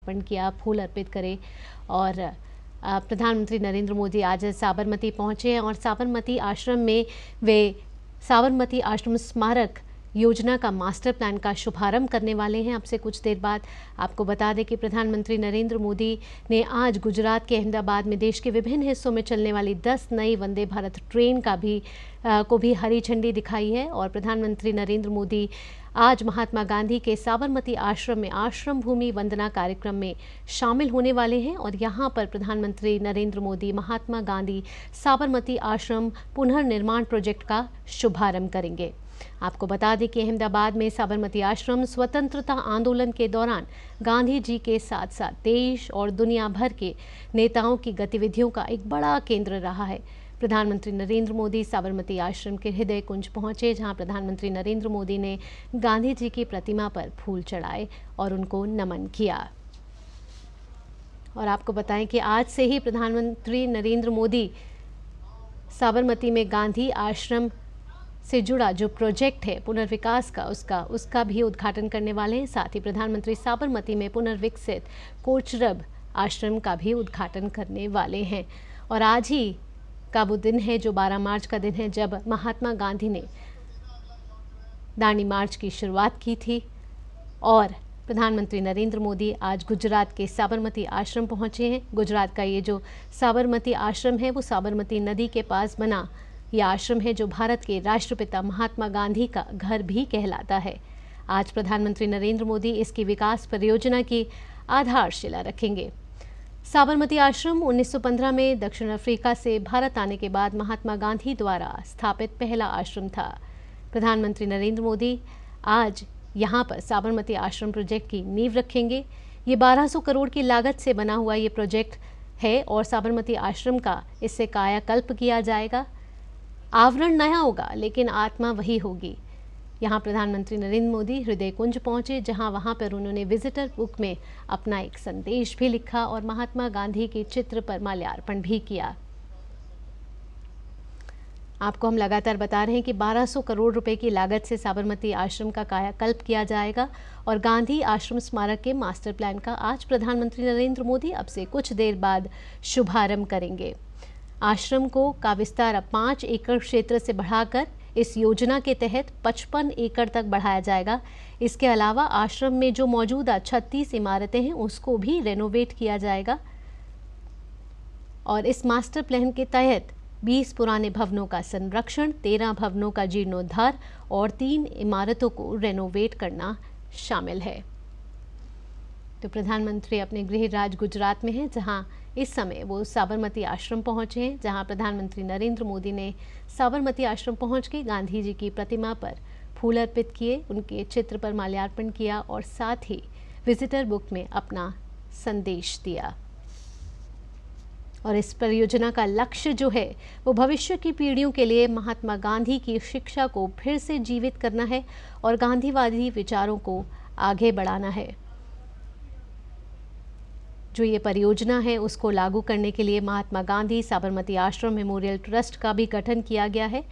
अर्पण किया, फूल अर्पित करे। और प्रधानमंत्री नरेंद्र मोदी आज साबरमती पहुंचे हैं और साबरमती आश्रम में वे साबरमती आश्रम स्मारक योजना का मास्टर प्लान का शुभारंभ करने वाले हैं अब से कुछ देर बाद। आपको बता दें कि प्रधानमंत्री नरेंद्र मोदी ने आज गुजरात के अहमदाबाद में देश के विभिन्न हिस्सों में चलने वाली 10 नई वंदे भारत ट्रेन को भी हरी झंडी दिखाई है। और प्रधानमंत्री नरेंद्र मोदी आज महात्मा गांधी के साबरमती आश्रम में आश्रम भूमि वंदना कार्यक्रम में शामिल होने वाले हैं और यहाँ पर प्रधानमंत्री नरेंद्र मोदी महात्मा गांधी साबरमती आश्रम पुनर्निर्माण प्रोजेक्ट का शुभारंभ करेंगे। आपको बता दें कि अहमदाबाद में साबरमती आश्रम स्वतंत्रता आंदोलन के दौरान गांधी जी के साथ साथ देश और दुनिया भर के नेताओं की गतिविधियों का एक बड़ा केंद्र रहा है। प्रधानमंत्री नरेंद्र मोदी साबरमती आश्रम के हृदय कुंज पहुंचे, जहां प्रधानमंत्री नरेंद्र मोदी ने गांधी जी की प्रतिमा पर फूल चढ़ाए और उनको नमन किया। और आपको बताएं कि आज से ही प्रधानमंत्री नरेंद्र मोदी साबरमती में गांधी आश्रम से जुड़ा जो प्रोजेक्ट है पुनर्विकास का उसका भी उद्घाटन करने वाले हैं। साथ ही प्रधानमंत्री साबरमती में पुनर्विकसित कोचरब आश्रम का भी उद्घाटन करने वाले हैं। और आज ही का वो दिन है जो 12 मार्च का दिन है जब महात्मा गांधी ने दांडी मार्च की शुरुआत की थी। और प्रधानमंत्री नरेंद्र मोदी आज गुजरात के साबरमती आश्रम पहुंचे हैं। गुजरात का ये जो साबरमती आश्रम है वो साबरमती नदी के पास बना यह आश्रम है जो भारत के राष्ट्रपिता महात्मा गांधी का घर भी कहलाता है। आज प्रधानमंत्री नरेंद्र मोदी इसकी विकास परियोजना की आधारशिला रखेंगे। साबरमती आश्रम 1915 में दक्षिण अफ्रीका से भारत आने के बाद महात्मा गांधी द्वारा स्थापित पहला आश्रम था। प्रधानमंत्री नरेंद्र मोदी आज यहाँ पर साबरमती आश्रम प्रोजेक्ट की नींव रखेंगे। ये 1200 करोड़ की लागत से बना हुआ ये प्रोजेक्ट है और साबरमती आश्रम का इससे कायाकल्प किया जाएगा। आवरण नया होगा लेकिन आत्मा वही होगी। यहाँ प्रधानमंत्री नरेंद्र मोदी हृदय कुंज पहुंचे, जहाँ वहाँ पर उन्होंने विजिटर बुक में अपना एक संदेश भी लिखा और महात्मा गांधी के चित्र पर माल्यार्पण भी किया। आपको हम लगातार बता रहे हैं कि 1200 करोड़ रुपए की लागत से साबरमती आश्रम का कायाकल्प किया जाएगा और गांधी आश्रम स्मारक के मास्टर प्लान का आज प्रधानमंत्री नरेंद्र मोदी अब से कुछ देर बाद शुभारंभ करेंगे। आश्रम को का विस्तार अब 5 एकड़ क्षेत्र से बढ़ाकर इस योजना के तहत 55 एकड़ तक बढ़ाया जाएगा। इसके अलावा आश्रम में जो मौजूदा 36 इमारतें हैं उसको भी रेनोवेट किया जाएगा और इस मास्टर प्लान के तहत 20 पुराने भवनों का संरक्षण, 13 भवनों का जीर्णोद्धार और 3 इमारतों को रेनोवेट करना शामिल है। तो प्रधानमंत्री अपने गृह राज्य गुजरात में हैं, जहां इस समय वो साबरमती आश्रम पहुंचे हैं, जहां प्रधानमंत्री नरेंद्र मोदी ने साबरमती आश्रम पहुंच के गांधी जी की प्रतिमा पर फूल अर्पित किए, उनके चित्र पर माल्यार्पण किया और साथ ही विजिटर बुक में अपना संदेश दिया। और इस परियोजना का लक्ष्य जो है वो भविष्य की पीढ़ियों के लिए महात्मा गांधी की शिक्षा को फिर से जीवित करना है और गांधीवादी विचारों को आगे बढ़ाना है। जो ये परियोजना है उसको लागू करने के लिए महात्मा गांधी साबरमती आश्रम मेमोरियल ट्रस्ट का भी गठन किया गया है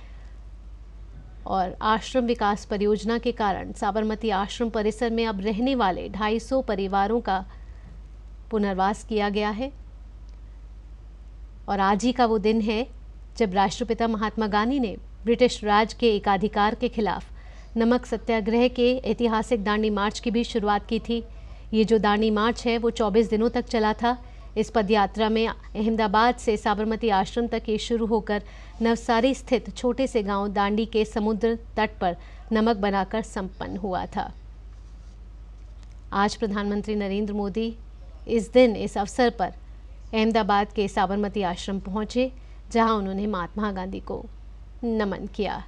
और आश्रम विकास परियोजना के कारण साबरमती आश्रम परिसर में अब रहने वाले 250 परिवारों का पुनर्वास किया गया है। और आज ही का वो दिन है जब राष्ट्रपिता महात्मा गांधी ने ब्रिटिश राज के एकाधिकार के खिलाफ नमक सत्याग्रह के ऐतिहासिक दांडी मार्च की भी शुरुआत की थी। ये जो दांडी मार्च है वो 24 दिनों तक चला था। इस पदयात्रा में अहमदाबाद से साबरमती आश्रम तक ये शुरू होकर नवसारी स्थित छोटे से गांव दांडी के समुद्र तट पर नमक बनाकर संपन्न हुआ था। आज प्रधानमंत्री नरेंद्र मोदी इस दिन इस अवसर पर अहमदाबाद के साबरमती आश्रम पहुंचे, जहां उन्होंने महात्मा गांधी को नमन किया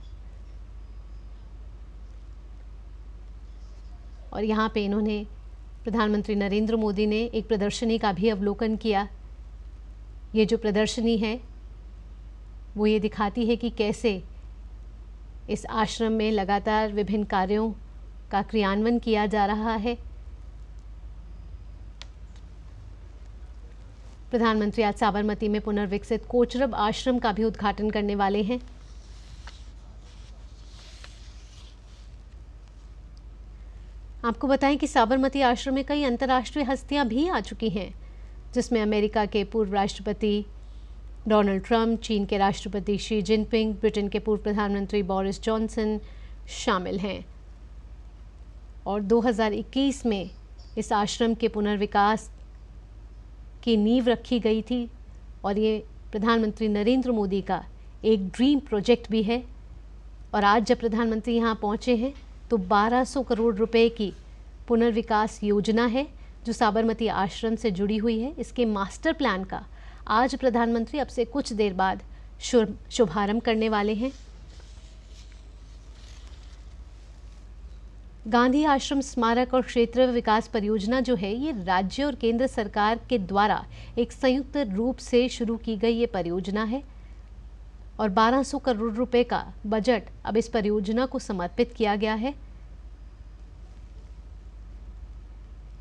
और यहाँ पे इन्होंने प्रधानमंत्री नरेंद्र मोदी ने एक प्रदर्शनी का भी अवलोकन किया। ये जो प्रदर्शनी है वो ये दिखाती है कि कैसे इस आश्रम में लगातार विभिन्न कार्यों का क्रियान्वयन किया जा रहा है। प्रधानमंत्री आज साबरमती में पुनर्विकसित कोचरब आश्रम का भी उद्घाटन करने वाले हैं। आपको आपको बताएं कि साबरमती आश्रम में कई अंतर्राष्ट्रीय हस्तियां भी आ चुकी हैं, जिसमें अमेरिका के पूर्व राष्ट्रपति डोनाल्ड ट्रंप, चीन के राष्ट्रपति शी जिनपिंग, ब्रिटेन के पूर्व प्रधानमंत्री बोरिस जॉनसन शामिल हैं। और 2021 में इस आश्रम के पुनर्विकास की नींव रखी गई थी और ये प्रधानमंत्री नरेंद्र मोदी का एक ड्रीम प्रोजेक्ट भी है। और आज जब प्रधानमंत्री यहाँ पहुँचे हैं तो 1200 करोड़ रुपए की पुनर्विकास योजना है जो साबरमती आश्रम से जुड़ी हुई है। इसके मास्टर प्लान का आज प्रधानमंत्री अब से कुछ देर बाद शुभारंभ करने वाले हैं। गांधी आश्रम स्मारक और क्षेत्र विकास परियोजना जो है ये राज्य और केंद्र सरकार के द्वारा एक संयुक्त रूप से शुरू की गई ये परियोजना है और 1200 करोड़ रुपए का बजट अब इस परियोजना को समर्पित किया गया है।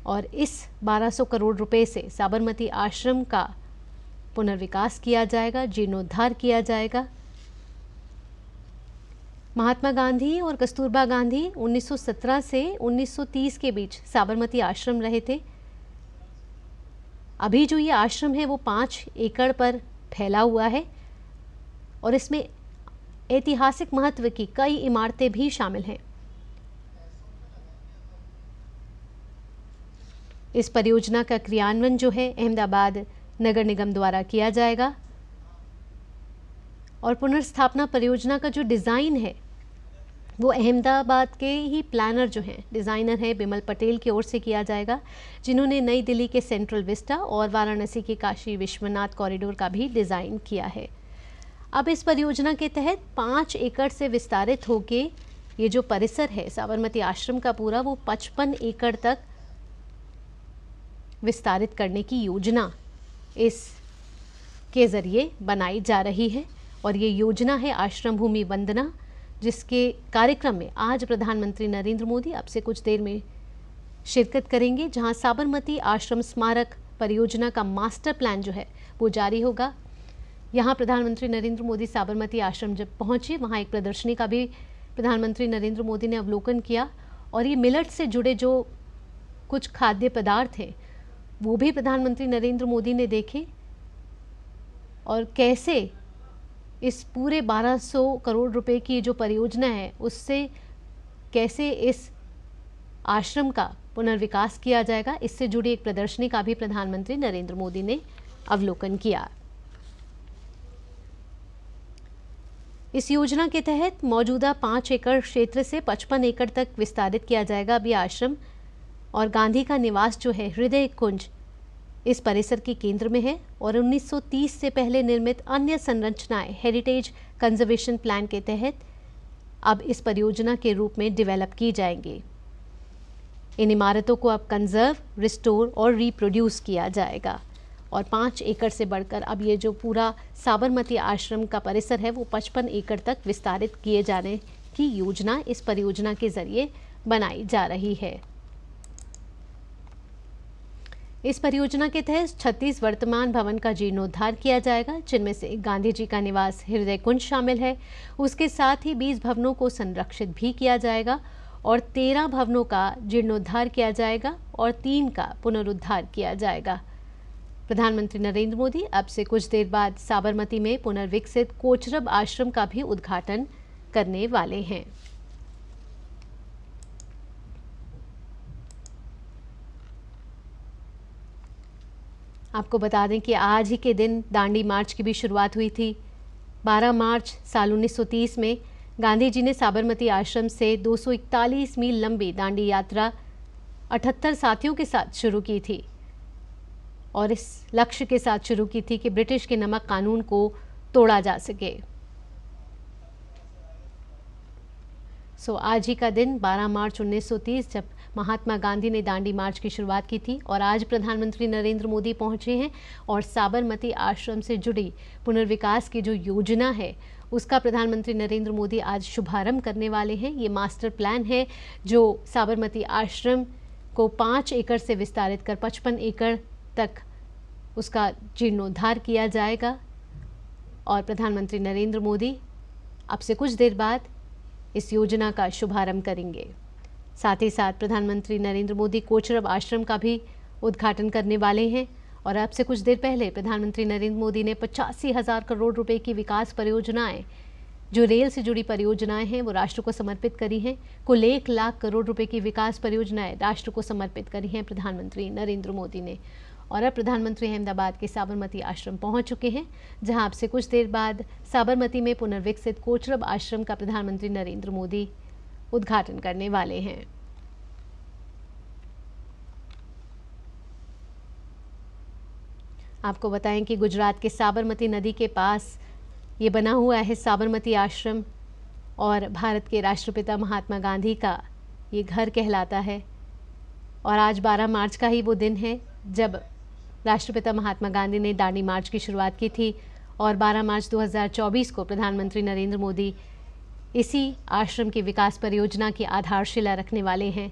और इस 1200 करोड़ रुपए से साबरमती आश्रम का पुनर्विकास किया जाएगा, जीर्णोद्धार किया जाएगा। महात्मा गांधी और कस्तूरबा गांधी 1917 से 1930 के बीच साबरमती आश्रम रहे थे। अभी जो ये आश्रम है वो 5 एकड़ पर फैला हुआ है और इसमें ऐतिहासिक महत्व की कई इमारतें भी शामिल हैं। इस परियोजना का क्रियान्वयन जो है अहमदाबाद नगर निगम द्वारा किया जाएगा और पुनर्स्थापना परियोजना का जो डिज़ाइन है वो अहमदाबाद के ही प्लानर जो हैं, डिज़ाइनर है बिमल पटेल की ओर से किया जाएगा, जिन्होंने नई दिल्ली के सेंट्रल विस्टा और वाराणसी के काशी विश्वनाथ कॉरिडोर का भी डिज़ाइन किया है। अब इस परियोजना के तहत 5 एकड़ से विस्तारित होके ये जो परिसर है साबरमती आश्रम का पूरा वो 55 एकड़ तक विस्तारित करने की योजना इस के ज़रिए बनाई जा रही है। और ये योजना है आश्रम भूमि वंदना, जिसके कार्यक्रम में आज प्रधानमंत्री नरेंद्र मोदी अब से कुछ देर में शिरकत करेंगे, जहां साबरमती आश्रम स्मारक परियोजना का मास्टर प्लान जो है वो जारी होगा। यहां प्रधानमंत्री नरेंद्र मोदी साबरमती आश्रम जब पहुंचे वहां एक प्रदर्शनी का भी प्रधानमंत्री नरेंद्र मोदी ने अवलोकन किया और ये मिलेट से जुड़े जो कुछ खाद्य पदार्थ हैं वो भी प्रधानमंत्री नरेंद्र मोदी ने देखे और कैसे इस पूरे 1200 करोड़ रुपए की जो परियोजना है उससे कैसे इस आश्रम का पुनर्विकास किया जाएगा, इससे जुड़ी एक प्रदर्शनी का भी प्रधानमंत्री नरेंद्र मोदी ने अवलोकन किया। इस योजना के तहत मौजूदा 5 एकड़ क्षेत्र से 55 एकड़ तक विस्तारित किया जाएगा अभी आश्रम। और गांधी का निवास जो है हृदय कुंज इस परिसर के केंद्र में है और 1930 से पहले निर्मित अन्य संरचनाएं हेरिटेज कंजर्वेशन प्लान के तहत अब इस परियोजना के रूप में डेवलप की जाएंगी। इन इमारतों को अब कंजर्व, रिस्टोर और रिप्रोड्यूस किया जाएगा और 5 एकड़ से बढ़कर अब ये जो पूरा साबरमती आश्रम का परिसर है वो 55 एकड़ तक विस्तारित किए जाने की योजना इस परियोजना के जरिए बनाई जा रही है। इस परियोजना के तहत 36 वर्तमान भवन का जीर्णोद्धार किया जाएगा, जिनमें से गांधी जी का निवास हृदय कुंज शामिल है। उसके साथ ही 20 भवनों को संरक्षित भी किया जाएगा और 13 भवनों का जीर्णोद्धार किया जाएगा और 3 का पुनरुद्धार किया जाएगा। प्रधानमंत्री नरेंद्र मोदी अब से कुछ देर बाद साबरमती में पुनर्विकसित कोचरब आश्रम का भी उद्घाटन करने वाले हैं। आपको बता दें कि आज ही के दिन दांडी मार्च की भी शुरुआत हुई थी। 12 मार्च साल 1930 में गांधी जी ने साबरमती आश्रम से 241 मील लंबी दांडी यात्रा 78 साथियों के साथ शुरू की थी और इस लक्ष्य के साथ शुरू की थी कि ब्रिटिश के नमक कानून को तोड़ा जा सके। आज ही का दिन 12 मार्च 1930 जब महात्मा गांधी ने दांडी मार्च की शुरुआत की थी और आज प्रधानमंत्री नरेंद्र मोदी पहुंचे हैं और साबरमती आश्रम से जुड़ी पुनर्विकास की जो योजना है उसका प्रधानमंत्री नरेंद्र मोदी आज शुभारंभ करने वाले हैं। ये मास्टर प्लान है जो साबरमती आश्रम को 5 एकड़ से विस्तारित कर 55 एकड़ तक उसका जीर्णोद्धार किया जाएगा और प्रधानमंत्री नरेंद्र मोदी अब से कुछ देर बाद इस योजना का शुभारंभ करेंगे। साथ ही साथ प्रधानमंत्री नरेंद्र मोदी कोचरब आश्रम का भी उद्घाटन करने वाले हैं। और अब से कुछ देर पहले प्रधानमंत्री नरेंद्र मोदी ने 85,000 करोड़ रुपए की विकास परियोजनाएं, जो रेल से जुड़ी परियोजनाएं हैं, वो राष्ट्र को समर्पित करी हैं। कुल 1 लाख करोड़ रुपए की विकास परियोजनाएं राष्ट्र को समर्पित करी हैं प्रधानमंत्री नरेंद्र मोदी ने। और अब प्रधानमंत्री अहमदाबाद के साबरमती आश्रम पहुंच चुके हैं, जहां अब से कुछ देर बाद साबरमती में पुनर्विकसित कोचरब आश्रम का प्रधानमंत्री नरेंद्र मोदी उद्घाटन करने वाले हैं। आपको बताएं कि गुजरात के साबरमती नदी के पास ये बना हुआ है साबरमती आश्रम, और भारत के राष्ट्रपिता महात्मा गांधी का ये घर कहलाता है। और आज 12 मार्च का ही वो दिन है जब राष्ट्रपिता महात्मा गांधी ने दांडी मार्च की शुरुआत की थी, और 12 मार्च 2024 को प्रधानमंत्री नरेंद्र मोदी इसी आश्रम की विकास परियोजना की आधारशिला रखने वाले हैं।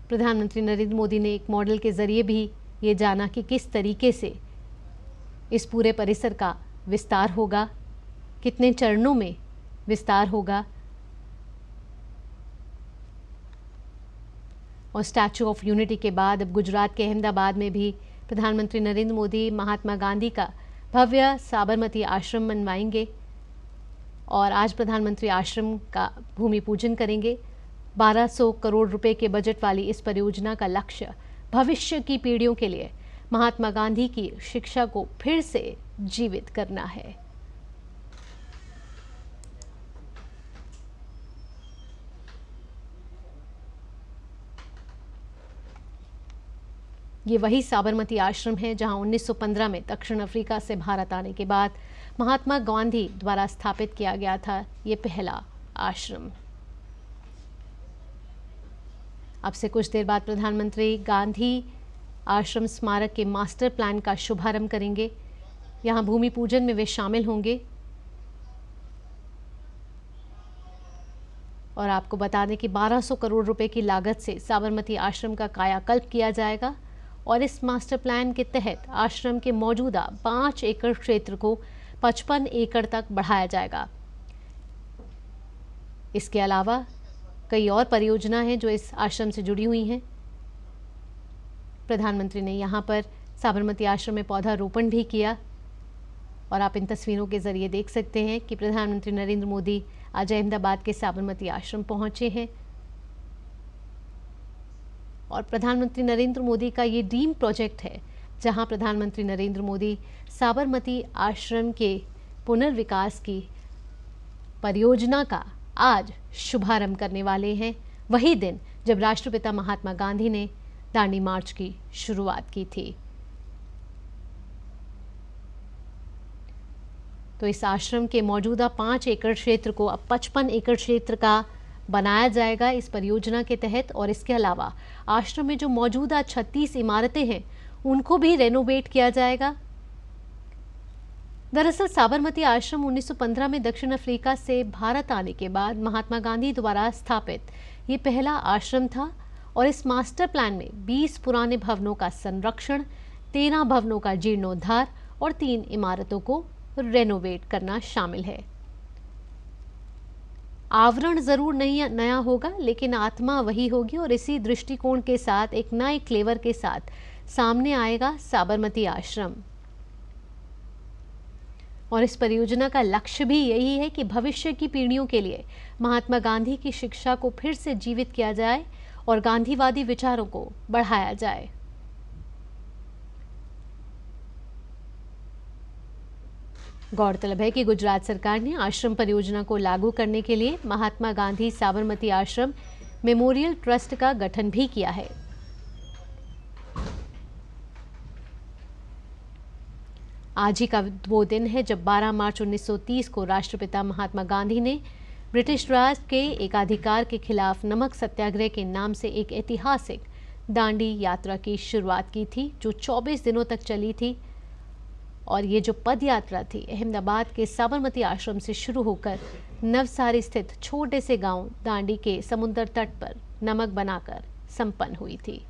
प्रधानमंत्री नरेंद्र मोदी ने एक मॉडल के जरिए भी ये जाना कि किस तरीके से इस पूरे परिसर का विस्तार होगा, कितने चरणों में विस्तार होगा। और स्टैचू ऑफ यूनिटी के बाद अब गुजरात के अहमदाबाद में भी प्रधानमंत्री नरेंद्र मोदी महात्मा गांधी का भव्य साबरमती आश्रम बनवाएंगे, और आज प्रधानमंत्री आश्रम का भूमि पूजन करेंगे। 1200 करोड़ रुपए के बजट वाली इस परियोजना का लक्ष्य भविष्य की पीढ़ियों के लिए महात्मा गांधी की शिक्षा को फिर से जीवित करना है। ये वही साबरमती आश्रम है जहां 1915 में दक्षिण अफ्रीका से भारत आने के बाद महात्मा गांधी द्वारा स्थापित किया गया था ये पहला आश्रम। अब से कुछ देर बाद प्रधानमंत्री गांधी आश्रम स्मारक के मास्टर प्लान का शुभारंभ करेंगे। यहां भूमि पूजन में वे शामिल होंगे। और आपको बता दें कि 1200 करोड़ रुपए की लागत से साबरमती आश्रम का कायाकल्प किया जाएगा, और इस मास्टर प्लान के तहत आश्रम के मौजूदा 5 एकड़ क्षेत्र को 55 एकड़ तक बढ़ाया जाएगा। इसके अलावा कई और परियोजना हैं जो इस आश्रम से जुड़ी हुई हैं। प्रधानमंत्री ने यहाँ पर साबरमती आश्रम में पौधारोपण भी किया, और आप इन तस्वीरों के जरिए देख सकते हैं कि प्रधानमंत्री नरेंद्र मोदी आज अहमदाबाद के साबरमती आश्रम पहुंचे हैं। और प्रधानमंत्री नरेंद्र मोदी का ये ड्रीम प्रोजेक्ट है, जहां प्रधानमंत्री नरेंद्र मोदी साबरमती आश्रम के पुनर्विकास की परियोजना का आज शुभारंभ करने वाले हैं, वही दिन जब राष्ट्रपिता महात्मा गांधी ने दांडी मार्च की शुरुआत की थी। तो इस आश्रम के मौजूदा 5 एकड़ क्षेत्र को अब 55 एकड़ क्षेत्र का बनाया जाएगा इस परियोजना के तहत। और इसके अलावा आश्रम में जो मौजूदा 36 इमारतें हैं उनको भी रेनोवेट किया जाएगा। दरअसल साबरमती आश्रम 1915 में दक्षिण अफ्रीका से भारत आने के बाद महात्मा गांधी द्वारा स्थापित ये पहला आश्रम था, और इस मास्टर प्लान में 20 पुराने भवनों का संरक्षण, 13 भवनों का जीर्णोद्धार और 3 इमारतों को रेनोवेट करना शामिल है। आवरण जरूर नहीं नया होगा, लेकिन आत्मा वही होगी, और इसी दृष्टिकोण के साथ एक नए फ्लेवर के साथ सामने आएगा साबरमती आश्रम। और इस परियोजना का लक्ष्य भी यही है कि भविष्य की पीढ़ियों के लिए महात्मा गांधी की शिक्षा को फिर से जीवित किया जाए और गांधीवादी विचारों को बढ़ाया जाए। गौरतलब है कि गुजरात सरकार ने आश्रम परियोजना को लागू करने के लिए महात्मा गांधी साबरमती आश्रम मेमोरियल ट्रस्ट का गठन भी किया है। आज ही का वो दिन है जब 12 मार्च 1930 को राष्ट्रपिता महात्मा गांधी ने ब्रिटिश राज के एकाधिकार के खिलाफ नमक सत्याग्रह के नाम से एक ऐतिहासिक दांडी यात्रा की शुरुआत की थी, जो 24 दिनों तक चली थी। और ये जो पद यात्रा थी अहमदाबाद के साबरमती आश्रम से शुरू होकर नवसारी स्थित छोटे से गांव दांडी के समुद्र तट पर नमक बनाकर संपन्न हुई थी।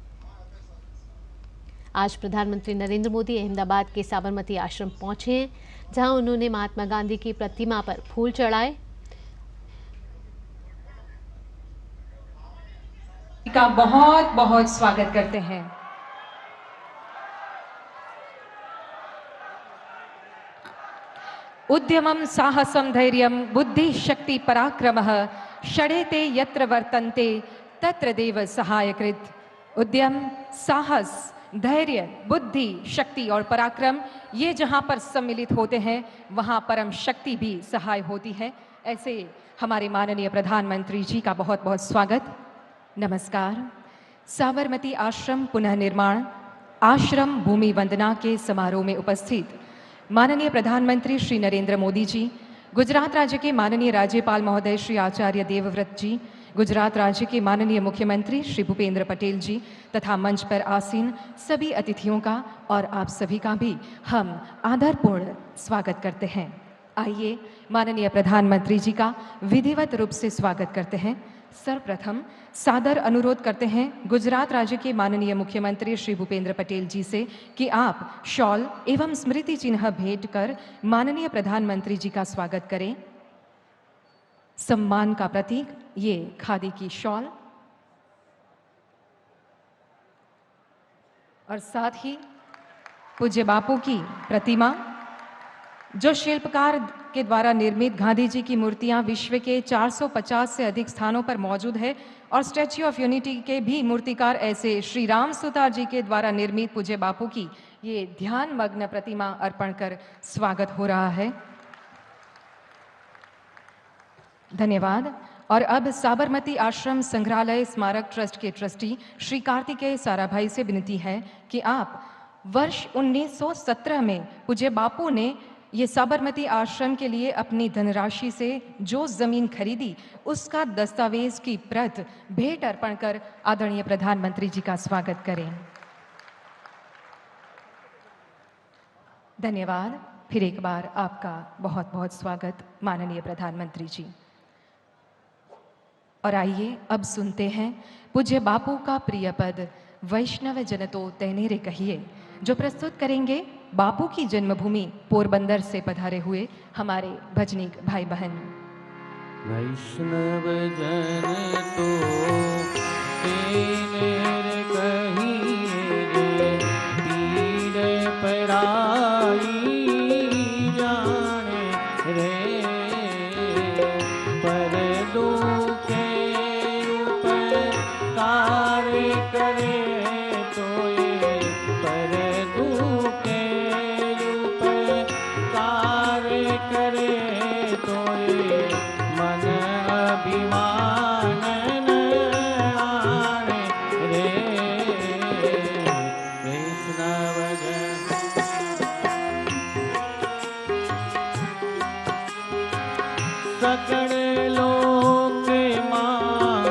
आज प्रधानमंत्री नरेंद्र मोदी अहमदाबाद के साबरमती आश्रम पहुंचे हैं, जहां उन्होंने महात्मा गांधी की प्रतिमा पर फूल चढ़ाए। का बहुत बहुत स्वागत करते हैं। उद्यमं साहसं धैर्यं बुद्धि शक्ति पराक्रमः षडेते यत्र वर्तन्ते तत्र देव सहायकृत। उद्यम, साहस, धैर्य, बुद्धि, शक्ति और पराक्रम ये जहां पर सम्मिलित होते हैं वहां परम शक्ति भी सहाय होती है। ऐसे हमारे माननीय प्रधानमंत्री जी का बहुत बहुत स्वागत। नमस्कार। साबरमती आश्रम पुनः निर्माण आश्रम भूमि वंदना के समारोह में उपस्थित माननीय प्रधानमंत्री श्री नरेंद्र मोदी जी, गुजरात राज्य के माननीय राज्यपाल महोदय श्री आचार्य देवव्रत जी, गुजरात राज्य के माननीय मुख्यमंत्री श्री भूपेंद्र पटेल जी तथा मंच पर आसीन सभी अतिथियों का और आप सभी का भी हम आदरपूर्ण स्वागत करते हैं। आइए माननीय प्रधानमंत्री जी का विधिवत रूप से स्वागत करते हैं। सर्वप्रथम सादर अनुरोध करते हैं गुजरात राज्य के माननीय मुख्यमंत्री श्री भूपेंद्र पटेल जी से कि आप शॉल एवं स्मृति चिन्ह भेंट कर माननीय प्रधानमंत्री जी का स्वागत करें। सम्मान का प्रतीक ये खादी की शॉल और साथ ही पूज्य बापू की प्रतिमा, जो शिल्पकार के द्वारा निर्मित गांधी जी की मूर्तियां विश्व के 450 से अधिक स्थानों पर मौजूद है और स्टैच्यू ऑफ यूनिटी के भी मूर्तिकार ऐसे श्री राम सुतार जी के द्वारा निर्मित पूज्य बापू की ये ध्यान मग्न प्रतिमा अर्पण कर स्वागत हो रहा है। धन्यवाद। और अब साबरमती आश्रम संग्रहालय स्मारक ट्रस्ट के ट्रस्टी श्री कार्तिकेय साराभाई से विनती है कि आप वर्ष 1917 में पूज्य बापू ने ये साबरमती आश्रम के लिए अपनी धनराशि से जो जमीन खरीदी उसका दस्तावेज की प्रत भेंट अर्पण कर आदरणीय प्रधानमंत्री जी का स्वागत करें। धन्यवाद। फिर एक बार आपका बहुत बहुत स्वागत माननीय प्रधानमंत्री जी। और आइए अब सुनते हैं पूज्य बापू का प्रिय पद वैष्णव जन तो तेनेरे कहिए, जो प्रस्तुत करेंगे बापू की जन्मभूमि पोरबंदर से पधारे हुए हमारे भजनीक भाई बहन। वैष्णव जन तो तेनेरे कहिए रे, पीर पराई जाने रे, पर दुखे उपकार करे तो ये, पर दुखे उपकार करे तो ये, मन अभिमान न आने रे। वैष्णव जन सकल लोक मां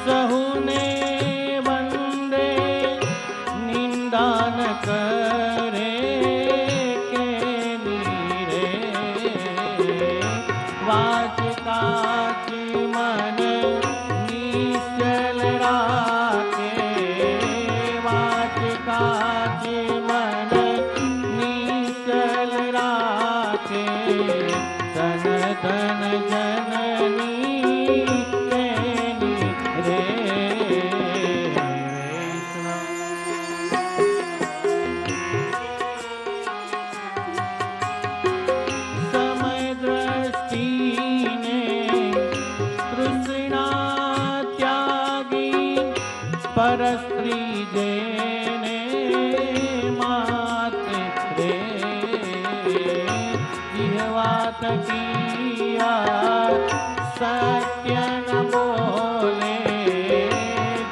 सहुने वंदे, निंदा न करे के नीरे, वाच काच मन निश्चल राखे, वाच काच मन निश्चल राखे, तन तन जननी तेनी रे। समय दृष्टि ने तृष्णा त्यागी, पर स्त्री जेने मात रे, जिह्वात किया सत्य न बोले,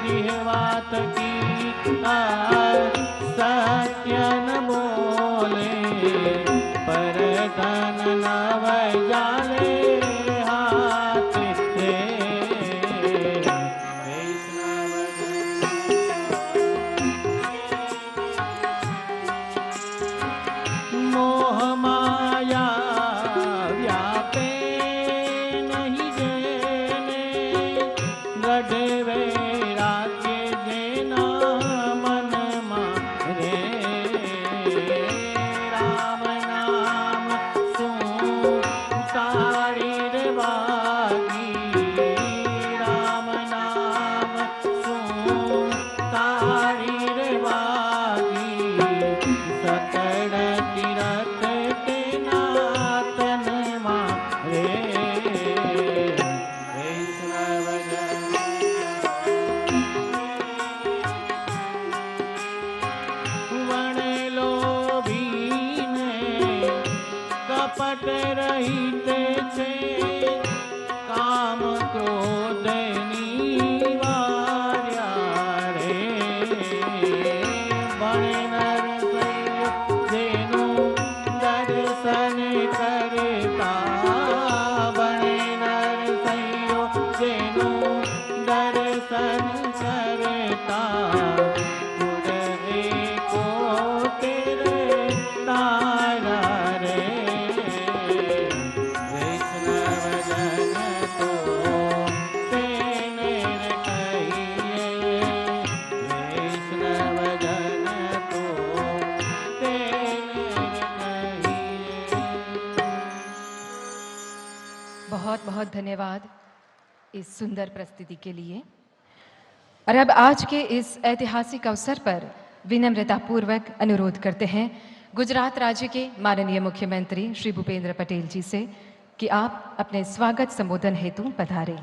जिह्वात किया सत्य न बोले, पर धन नव जाले हाथ रे। मोह माया व्यापे नहीं जेने, गढ़ वैराग्य जेना मन मारे, धन्यवाद इस सुंदर प्रस्तुति के लिए। और अब आज के इस ऐतिहासिक अवसर पर विनम्रता पूर्वक अनुरोध करते हैं गुजरात राज्य के माननीय मुख्यमंत्री श्री भूपेंद्र पटेल जी से कि आप अपने स्वागत संबोधन हेतु पधारें।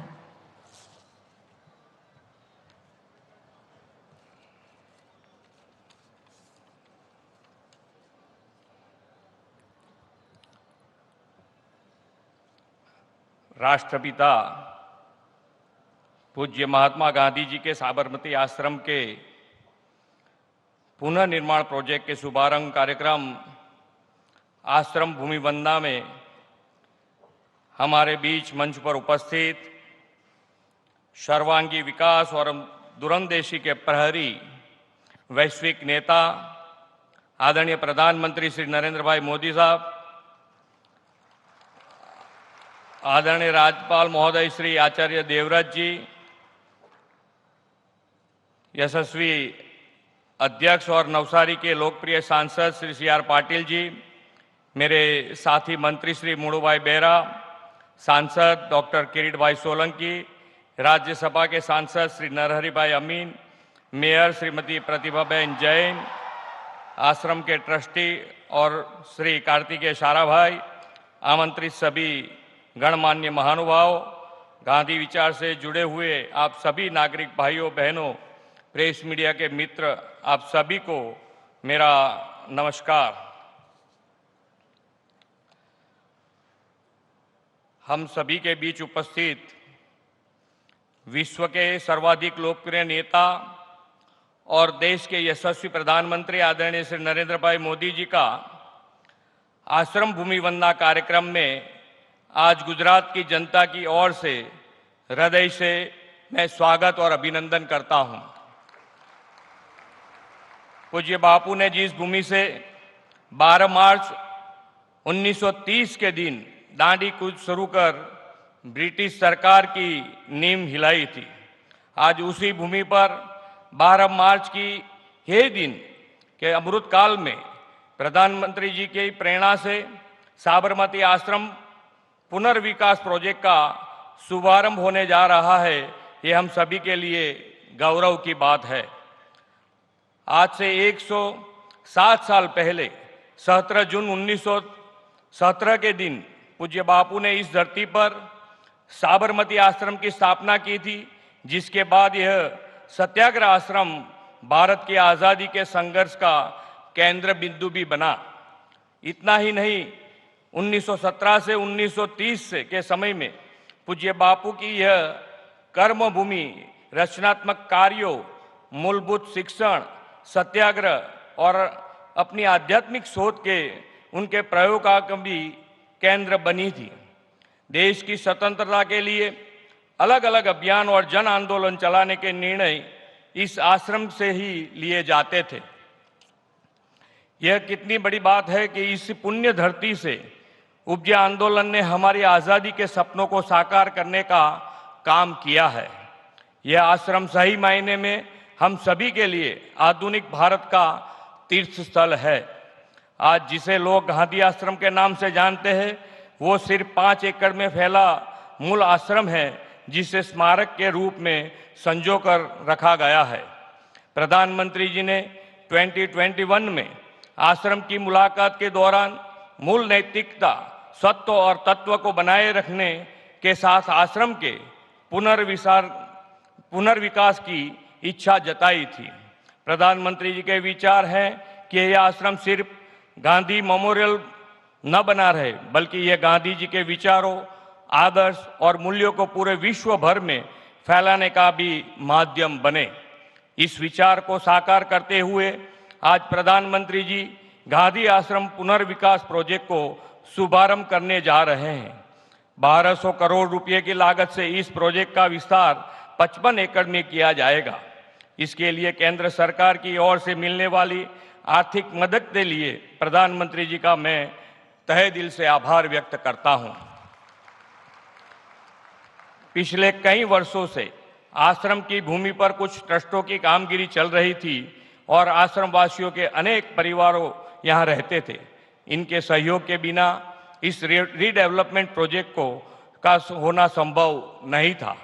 राष्ट्रपिता पूज्य महात्मा गांधी जी के साबरमती आश्रम के पुनर्निर्माण प्रोजेक्ट के शुभारंभ कार्यक्रम आश्रम भूमि वंदना में हमारे बीच मंच पर उपस्थित सर्वांगी विकास और दूरंदेशी के प्रहरी वैश्विक नेता आदरणीय प्रधानमंत्री श्री नरेंद्र भाई मोदी साहब, आदरणीय राज्यपाल महोदय श्री आचार्य देवव्रत जी, यशस्वी अध्यक्ष और नवसारी के लोकप्रिय सांसद श्री सी आर पाटिल जी, मेरे साथी मंत्री श्री मुड़ूभाई बेरा, सांसद डॉक्टर किरीट भाई सोलंकी, राज्यसभा के सांसद श्री नरहरि भाई अमीन, मेयर श्रीमती प्रतिभाबेन जैन, आश्रम के ट्रस्टी और श्री कार्तिकेय साराभाई, आमंत्रित सभी गणमान्य महानुभाव, गांधी विचार से जुड़े हुए आप सभी नागरिक भाइयों बहनों, प्रेस मीडिया के मित्र, आप सभी को मेरा नमस्कार। हम सभी के बीच उपस्थित विश्व के सर्वाधिक लोकप्रिय नेता और देश के यशस्वी प्रधानमंत्री आदरणीय श्री नरेंद्र भाई मोदी जी का आश्रम भूमि वंदना कार्यक्रम में आज गुजरात की जनता की ओर से हृदय से मैं स्वागत और अभिनंदन करता हूं। पूज्य बापू ने जिस भूमि से 12 मार्च 1930 के दिन दांडी कूच शुरू कर ब्रिटिश सरकार की नींव हिलाई थी, आज उसी भूमि पर 12 मार्च की हे दिन के अमृत काल में प्रधानमंत्री जी की प्रेरणा से साबरमती आश्रम पुनर्विकास प्रोजेक्ट का शुभारंभ होने जा रहा है। ये हम सभी के लिए गौरव की बात है। आज से 107 साल पहले 17 जून 1917 के दिन पूज्य बापू ने इस धरती पर साबरमती आश्रम की स्थापना की थी, जिसके बाद यह सत्याग्रह आश्रम भारत की आज़ादी के संघर्ष का केंद्र बिंदु भी बना। इतना ही नहीं, 1917 से 1930 के समय में पूज्य बापू की यह कर्मभूमि रचनात्मक कार्यों, मूलभूत शिक्षण, सत्याग्रह और अपनी आध्यात्मिक शोध के उनके प्रयोगों का भी केंद्र बनी थी। देश की स्वतंत्रता के लिए अलग अलग अभियान और जन आंदोलन चलाने के निर्णय इस आश्रम से ही लिए जाते थे। यह कितनी बड़ी बात है कि इस पुण्य धरती से उपजे आंदोलन ने हमारी आज़ादी के सपनों को साकार करने का काम किया है। यह आश्रम सही मायने में हम सभी के लिए आधुनिक भारत का तीर्थ स्थल है। आज जिसे लोग गांधी आश्रम के नाम से जानते हैं, वो सिर्फ 5 एकड़ में फैला मूल आश्रम है, जिसे स्मारक के रूप में संजो कर रखा गया है। प्रधानमंत्री जी ने 2021 में आश्रम की मुलाकात के दौरान मूल नैतिकता, सत्व और तत्व को बनाए रखने के साथ आश्रम के पुनर्विकास की इच्छा जताई थी। प्रधानमंत्री जी के विचार हैं कि यह आश्रम सिर्फ गांधी मेमोरियल न बना रहे, बल्कि यह गांधी जी के विचारों, आदर्श और मूल्यों को पूरे विश्व भर में फैलाने का भी माध्यम बने। इस विचार को साकार करते हुए आज प्रधानमंत्री जी गांधी आश्रम पुनर्विकास प्रोजेक्ट को शुभारंभ करने जा रहे हैं। 1200 करोड़ रुपए की लागत से इस प्रोजेक्ट का विस्तार 55 एकड़ में किया जाएगा। इसके लिए केंद्र सरकार की ओर से मिलने वाली आर्थिक मदद के लिए प्रधानमंत्री जी का मैं तहे दिल से आभार व्यक्त करता हूं। पिछले कई वर्षों से आश्रम की भूमि पर कुछ ट्रस्टों की कामगिरी चल रही थी और आश्रम वासियों के अनेक परिवारों यहां रहते थे। इनके सहयोग के बिना इस रीडेवलपमेंट प्रोजेक्ट को का होना संभव नहीं था।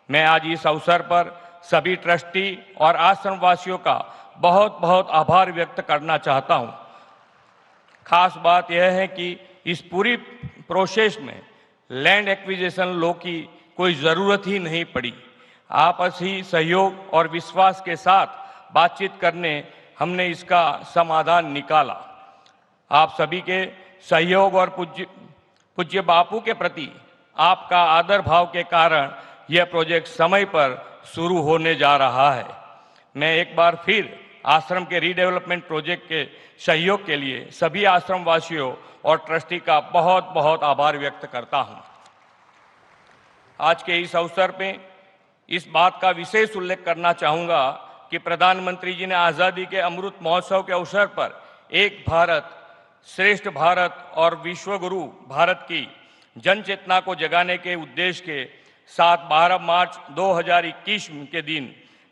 मैं आज इस अवसर पर सभी ट्रस्टी और आश्रम वासियों का बहुत बहुत आभार व्यक्त करना चाहता हूं। खास बात यह है कि इस पूरी प्रोसेस में लैंड एक्विजिशन लॉ की कोई ज़रूरत ही नहीं पड़ी। आपसी सहयोग और विश्वास के साथ बातचीत करने हमने इसका समाधान निकाला। आप सभी के सहयोग और पूज्य बापू के प्रति आपका आदर भाव के कारण यह प्रोजेक्ट समय पर शुरू होने जा रहा है। मैं एक बार फिर आश्रम के रीडेवलपमेंट प्रोजेक्ट के सहयोग के लिए सभी आश्रम वासियों और ट्रस्टी का बहुत बहुत आभार व्यक्त करता हूं। आज के इस अवसर पे इस बात का विशेष उल्लेख करना चाहूंगा कि प्रधानमंत्री जी ने आज़ादी के अमृत महोत्सव के अवसर पर एक भारत श्रेष्ठ भारत और विश्वगुरु भारत की जन चेतना को जगाने के उद्देश्य के साथ 12 मार्च 2021 के दिन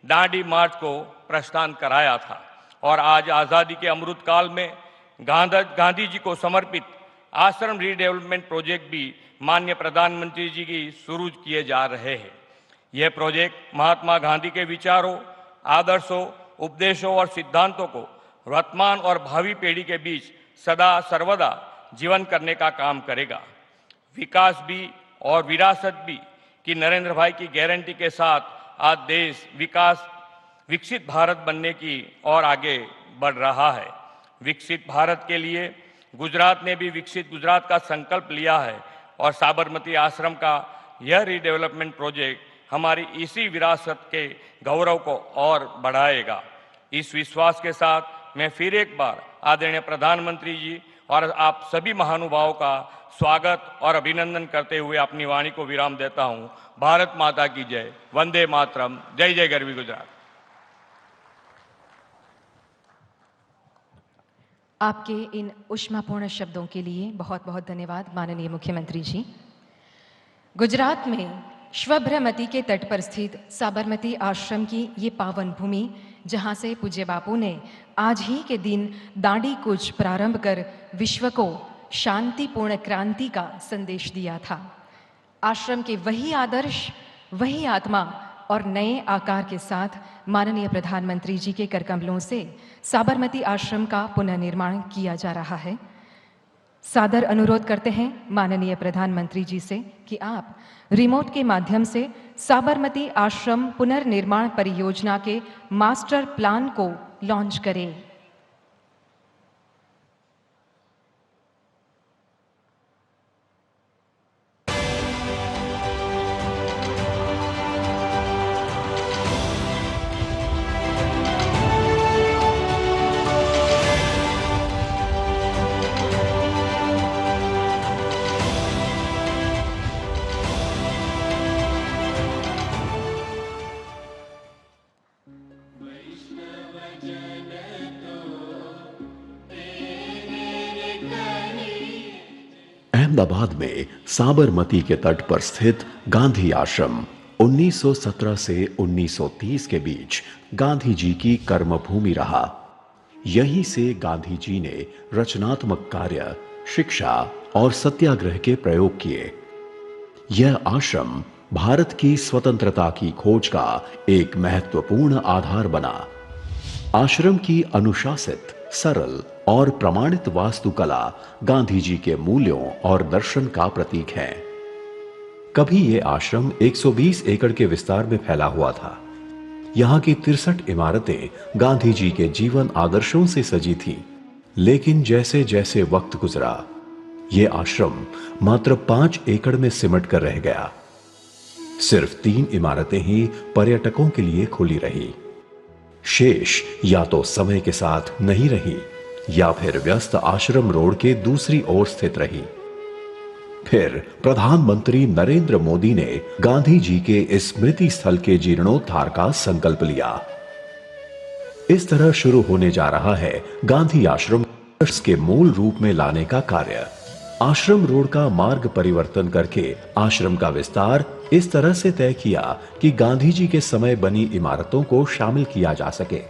दांडी मार्च को प्रस्थान कराया था और आज आज़ादी के अमृत काल में गांधी जी को समर्पित आश्रम रीडेवलपमेंट प्रोजेक्ट भी माननीय प्रधानमंत्री जी की शुरू किए जा रहे हैं। यह प्रोजेक्ट महात्मा गांधी के विचारों, आदर्शों, उपदेशों और सिद्धांतों को वर्तमान और भावी पीढ़ी के बीच सदा सर्वदा जीवन करने का काम करेगा। विकास भी और विरासत भी कि नरेंद्र भाई की गारंटी के साथ आज देश विकसित भारत बनने की ओर आगे बढ़ रहा है। विकसित भारत के लिए गुजरात ने भी विकसित गुजरात का संकल्प लिया है और साबरमती आश्रम का यह रीडेवलपमेंट प्रोजेक्ट हमारी इसी विरासत के गौरव को और बढ़ाएगा। इस विश्वास के साथ मैं फिर एक बार आदरणीय प्रधानमंत्री जी और आप सभी महानुभावों का स्वागत और अभिनंदन करते हुए अपनी वाणी को विराम देता हूं। भारत माता की जय। वंदे मातरम। जय जय गरवी गुजरात। आपके इन ऊष्मापूर्ण शब्दों के लिए बहुत बहुत धन्यवाद माननीय मुख्यमंत्री जी। गुजरात में श्वभ्रमती के तट पर स्थित साबरमती आश्रम की ये पावन भूमि, जहाँ से पूज्य बापू ने आज ही के दिन दांडी कूच प्रारंभ कर विश्व को शांतिपूर्ण क्रांति का संदेश दिया था। आश्रम के वही आदर्श, वही आत्मा और नए आकार के साथ माननीय प्रधानमंत्री जी के करकमलों से साबरमती आश्रम का पुनर्निर्माण किया जा रहा है। सादर अनुरोध करते हैं माननीय प्रधानमंत्री जी से कि आप रिमोट के माध्यम से साबरमती आश्रम पुनर्निर्माण परियोजना के मास्टर प्लान को लॉन्च करें। अहमदाबाद में साबरमती के तट पर स्थित गांधी आश्रम 1917 से 1930 के बीच गांधी जी की कर्मभूमि रहा। यहीं से गांधी जी ने रचनात्मक कार्य, शिक्षा और सत्याग्रह के प्रयोग किए। यह आश्रम भारत की स्वतंत्रता की खोज का एक महत्वपूर्ण आधार बना। आश्रम की अनुशासित, सरल और प्रमाणित वास्तुकला गांधी जी के मूल्यों और दर्शन का प्रतीक है। कभी यह आश्रम 120 एकड़ के विस्तार में फैला हुआ था। यहां की 63 इमारतें गांधी जी के जीवन आदर्शों से सजी थीं। लेकिन जैसे जैसे वक्त गुजरा, यह आश्रम मात्र 5 एकड़ में सिमट कर रह गया। सिर्फ 3 इमारतें ही पर्यटकों के लिए खुली रही। शेष या तो समय के साथ नहीं रही या फिर व्यस्त आश्रम रोड के दूसरी ओर स्थित रही। फिर प्रधानमंत्री नरेंद्र मोदी ने गांधी जी के स्मृति स्थल के जीर्णोद्धार का संकल्प लिया। इस तरह शुरू होने जा रहा है गांधी आश्रम के मूल रूप में लाने का कार्य। आश्रम रोड का मार्ग परिवर्तन करके आश्रम का विस्तार इस तरह से तय किया कि गांधी जी के समय बनी इमारतों को शामिल किया जा सके।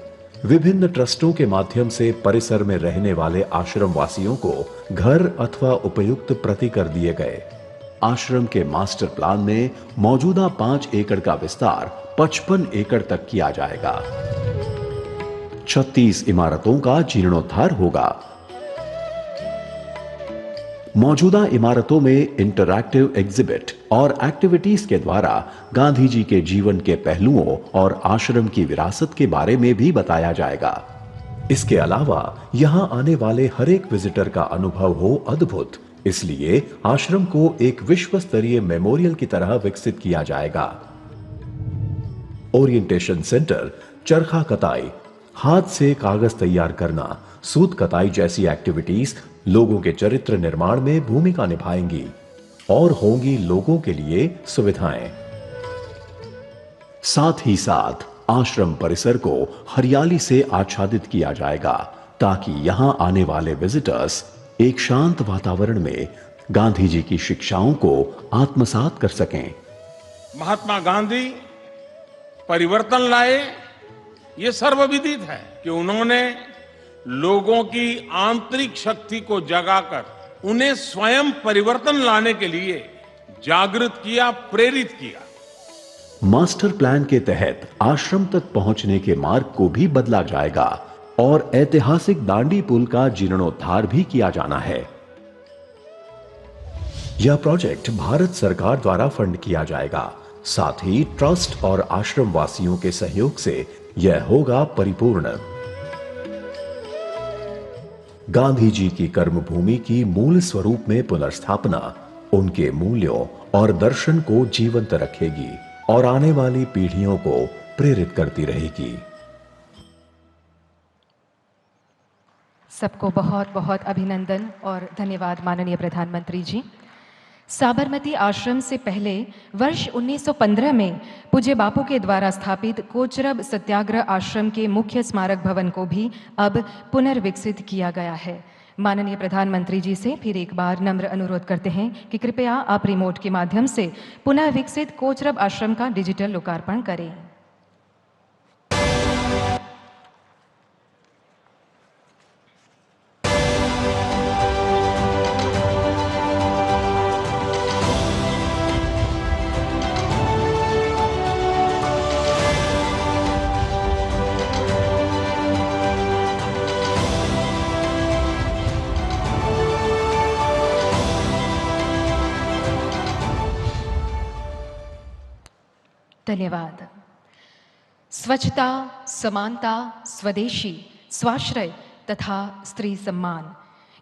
विभिन्न ट्रस्टों के माध्यम से परिसर में रहने वाले आश्रम वासियों को घर अथवा उपयुक्त प्रति कर दिए गए। आश्रम के मास्टर प्लान में मौजूदा 5 एकड़ का विस्तार 55 एकड़ तक किया जाएगा। 36 इमारतों का जीर्णोद्धार होगा। मौजूदा इमारतों में इंटरैक्टिव एग्जिबिट और एक्टिविटीज के द्वारा गांधी जी के जीवन के पहलुओं और आश्रम की विरासत के बारे में भी बताया जाएगा। इसके अलावा यहां आने वाले हर एक विजिटर का अनुभव हो अद्भुत, इसलिए आश्रम को एक विश्व स्तरीय मेमोरियल की तरह विकसित किया जाएगा। ओरिएंटेशन सेंटर, चरखा कताई, हाथ से कागज तैयार करना, सूत कताई जैसी एक्टिविटीज लोगों के चरित्र निर्माण में भूमिका निभाएंगी और होंगी लोगों के लिए सुविधाएं। साथ ही साथ आश्रम परिसर को हरियाली से आच्छादित किया जाएगा ताकि यहां आने वाले विजिटर्स एक शांत वातावरण में गांधी जी की शिक्षाओं को आत्मसात कर सकें। महात्मा गांधी परिवर्तन लाए, ये सर्वविदित है कि उन्होंने लोगों की आंतरिक शक्ति को जगाकर उन्हें स्वयं परिवर्तन लाने के लिए जागृत किया, प्रेरित किया। मास्टर प्लान के तहत आश्रम तक पहुंचने के मार्ग को भी बदला जाएगा और ऐतिहासिक दांडी पुल का जीर्णोद्धार भी किया जाना है। यह प्रोजेक्ट भारत सरकार द्वारा फंड किया जाएगा। साथ ही ट्रस्ट और आश्रम वासियों के सहयोग से यह होगा परिपूर्ण। गांधी जी की कर्मभूमि की मूल स्वरूप में पुनर्स्थापना उनके मूल्यों और दर्शन को जीवंत रखेगी और आने वाली पीढ़ियों को प्रेरित करती रहेगी। सबको बहुत बहुत अभिनंदन और धन्यवाद माननीय प्रधानमंत्री जी। साबरमती आश्रम से पहले वर्ष 1915 में पूज्य बापू के द्वारा स्थापित कोचरब सत्याग्रह आश्रम के मुख्य स्मारक भवन को भी अब पुनर्विकसित किया गया है। माननीय प्रधानमंत्री जी से फिर एक बार नम्र अनुरोध करते हैं कि कृपया आप रिमोट के माध्यम से पुनः विकसित कोचरब आश्रम का डिजिटल लोकार्पण करें। धन्यवाद। स्वच्छता, समानता, स्वदेशी, स्वाश्रय तथा स्त्री सम्मान,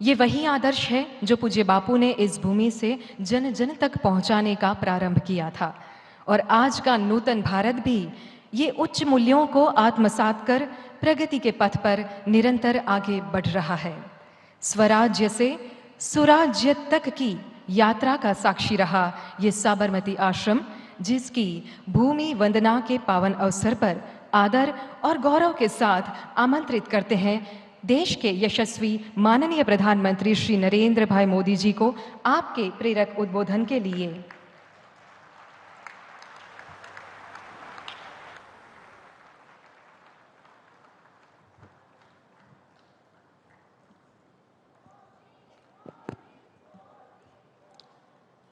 ये वही आदर्श है जो पूज्य बापू ने इस भूमि से जन जन तक पहुंचाने का प्रारंभ किया था और आज का नूतन भारत भी ये उच्च मूल्यों को आत्मसात कर प्रगति के पथ पर निरंतर आगे बढ़ रहा है। स्वराज्य से सुराज्य तक की यात्रा का साक्षी रहा ये साबरमती आश्रम, जिसकी भूमि वंदना के पावन अवसर पर आदर और गौरव के साथ आमंत्रित करते हैं देश के यशस्वी माननीय प्रधानमंत्री श्री नरेंद्र भाई मोदी जी को आपके प्रेरक उद्बोधन के लिए।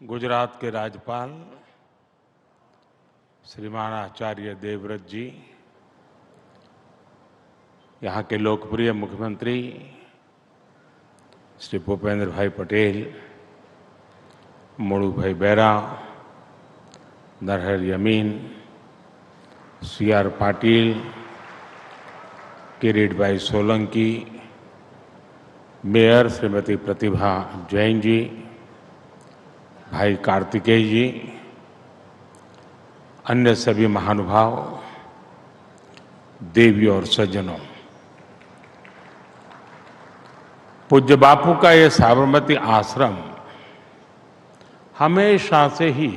गुजरात के राज्यपाल श्रीमान आचार्य देवव्रत जी, यहाँ के लोकप्रिय मुख्यमंत्री श्री भूपेंद्र भाई पटेल, मोड़ू भाई बेरा, नरहर यमीन, CR पाटिल, किरीट भाई सोलंकी, मेयर श्रीमती प्रतिभा जैन जी, भाई कार्तिकेय जी, अन्य सभी महानुभाव, देवी और सज्जनों, पूज्य बापू का ये साबरमती आश्रम हमेशा से ही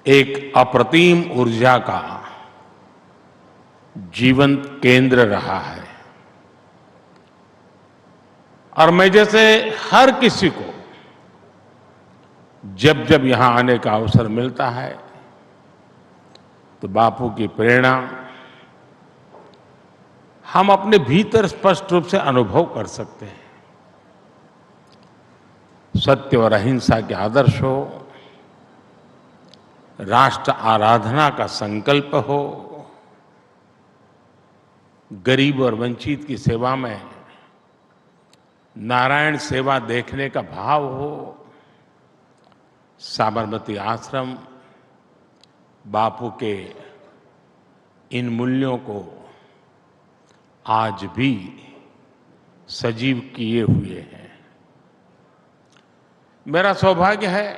एक अप्रतिम ऊर्जा का जीवंत केंद्र रहा है और मैं जैसे हर किसी को जब जब यहां आने का अवसर मिलता है तो बापू की प्रेरणा हम अपने भीतर स्पष्ट रूप से अनुभव कर सकते हैं। सत्य और अहिंसा के आदर्श हो, राष्ट्र आराधना का संकल्प हो, गरीब और वंचित की सेवा में नारायण सेवा देखने का भाव हो, साबरमती आश्रम बापू के इन मूल्यों को आज भी सजीव किए हुए हैं। मेरा सौभाग्य है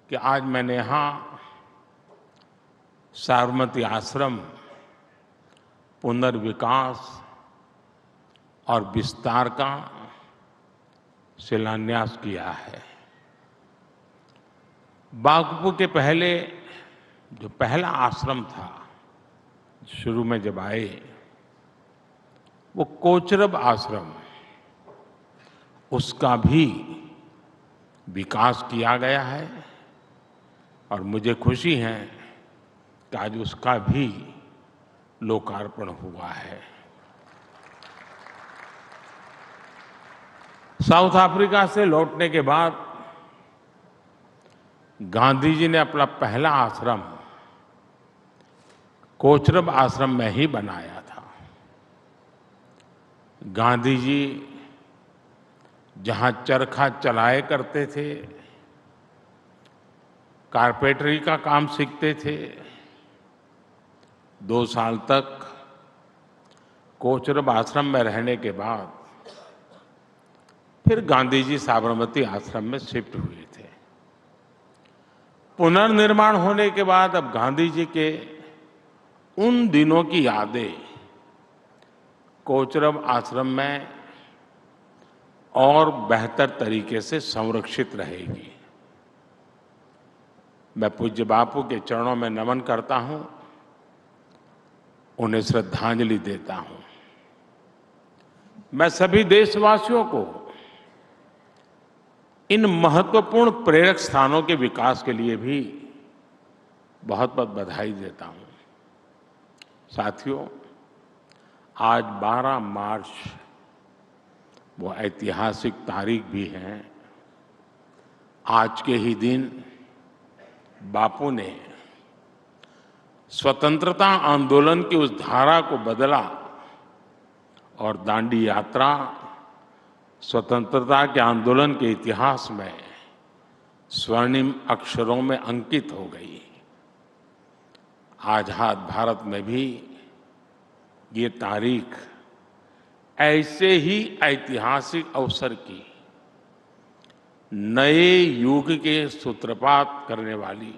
कि आज मैंने यहाँ साबरमती आश्रम पुनर्विकास और विस्तार का शिलान्यास किया है। बापू के पहले जो पहला आश्रम था, शुरू में जब आए, वो कोचरब आश्रम, उसका भी विकास किया गया है और मुझे खुशी है कि आज उसका भी लोकार्पण हुआ है। साउथ अफ्रीका से लौटने के बाद गांधी जी ने अपना पहला आश्रम कोचरब आश्रम में ही बनाया था। गांधी जी जहां चरखा चलाए करते थे, कारपेंटरी का काम सीखते थे, 2 साल तक कोचरब आश्रम में रहने के बाद फिर गांधी जी साबरमती आश्रम में शिफ्ट हुए थे। पुनर्निर्माण होने के बाद अब गांधी जी के उन दिनों की यादें कोचरब आश्रम में और बेहतर तरीके से संरक्षित रहेगी। मैं पूज्य बापू के चरणों में नमन करता हूं, उन्हें श्रद्धांजलि देता हूं। मैं सभी देशवासियों को इन महत्वपूर्ण प्रेरक स्थानों के विकास के लिए भी बहुत बहुत बधाई देता हूं। साथियों, आज 12 मार्च वो ऐतिहासिक तारीख भी है। आज के ही दिन बापू ने स्वतंत्रता आंदोलन की उस धारा को बदला और दांडी यात्रा स्वतंत्रता के आंदोलन के इतिहास में स्वर्णिम अक्षरों में अंकित हो गई। आजाद भारत में भी ये तारीख ऐसे ही ऐतिहासिक अवसर की नए युग के सूत्रपात करने वाली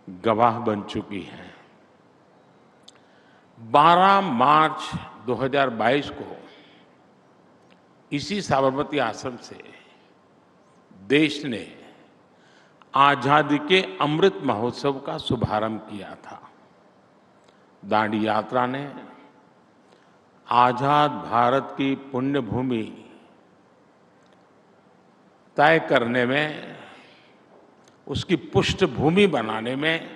गवाह बन चुकी है। 12 मार्च 2022 को इसी साबरमती आश्रम से देश ने आजादी के अमृत महोत्सव का शुभारंभ किया था। दांडी यात्रा ने आजाद भारत की पुण्य भूमि तय करने में, उसकी पृष्ठभूमि बनाने में,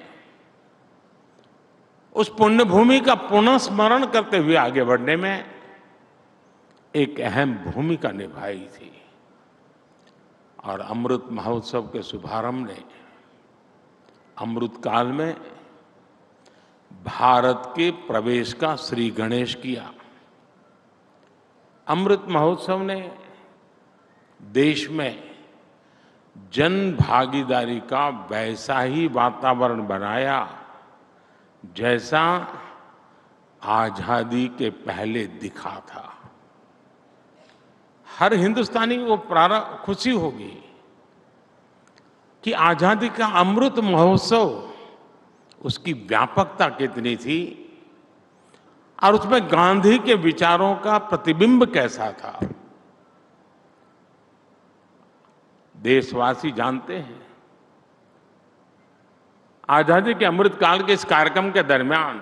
उस पुण्य भूमि का पुनः स्मरण करते हुए आगे बढ़ने में एक अहम भूमिका निभाई थी। और अमृत महोत्सव के शुभारंभ ने अमृत काल में भारत के प्रवेश का श्री गणेश किया। अमृत महोत्सव ने देश में जन भागीदारी का वैसा ही वातावरण बनाया जैसा आजादी के पहले दिखा था। हर हिंदुस्तानी को खुशी होगी कि आजादी का अमृत महोत्सव, उसकी व्यापकता कितनी थी और उसमें गांधी के विचारों का प्रतिबिंब कैसा था। देशवासी जानते हैं, आजादी के अमृत काल के इस कार्यक्रम के दरमियान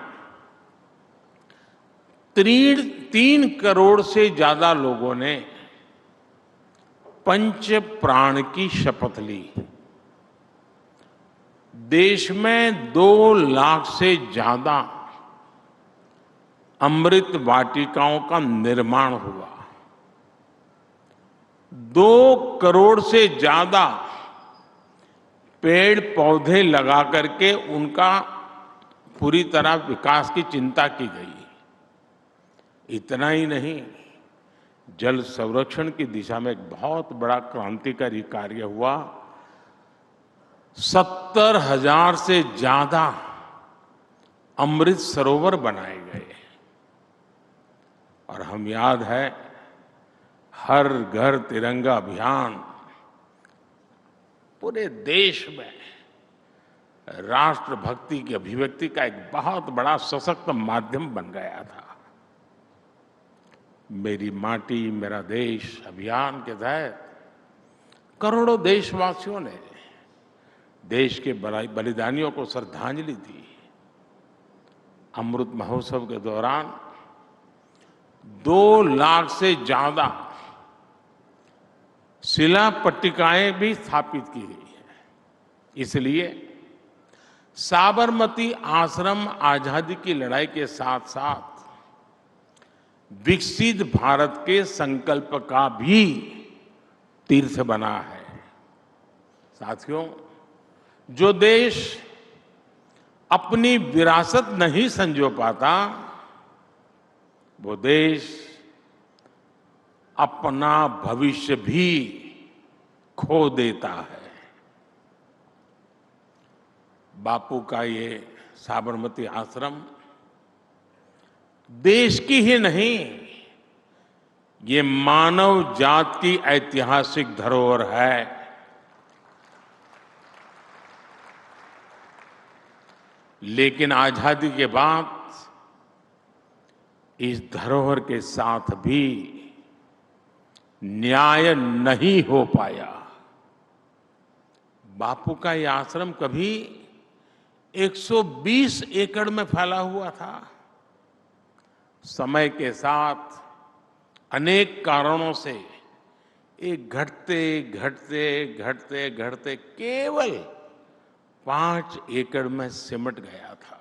3 करोड़ से ज्यादा लोगों ने पंच प्राण की शपथ ली। देश में 2 लाख से ज्यादा अमृत वाटिकाओं का निर्माण हुआ। 2 करोड़ से ज्यादा पेड़ पौधे लगा करके उनका पूरी तरह विकास की चिंता की गई। इतना ही नहीं, जल संरक्षण की दिशा में एक बहुत बड़ा क्रांतिकारी कार्य हुआ। 70,000 से ज्यादा अमृत सरोवर बनाए गए। और हम याद है, हर घर तिरंगा अभियान पूरे देश में राष्ट्रभक्ति की अभिव्यक्ति का एक बहुत बड़ा सशक्त माध्यम बन गया था। मेरी माटी मेरा देश अभियान के तहत करोड़ों देशवासियों ने देश के बलिदानियों को श्रद्धांजलि दी। अमृत महोत्सव के दौरान 2 लाख से ज्यादा शिला पट्टिकाएं भी स्थापित की गई हैं। इसलिए साबरमती आश्रम आजादी की लड़ाई के साथ साथ विकसित भारत के संकल्प का भी तीर्थ बना है। साथियों, जो देश अपनी विरासत नहीं संजो पाता, वो देश अपना भविष्य भी खो देता है। बापू का ये साबरमती आश्रम देश की ही नहीं, ये मानव जात की ऐतिहासिक धरोहर है। लेकिन आजादी के बाद इस धरोहर के साथ भी न्याय नहीं हो पाया। बापू का यह आश्रम कभी 120 एकड़ में फैला हुआ था। समय के साथ अनेक कारणों से एक घटते घटते घटते घटते केवल 5 एकड़ में सिमट गया था।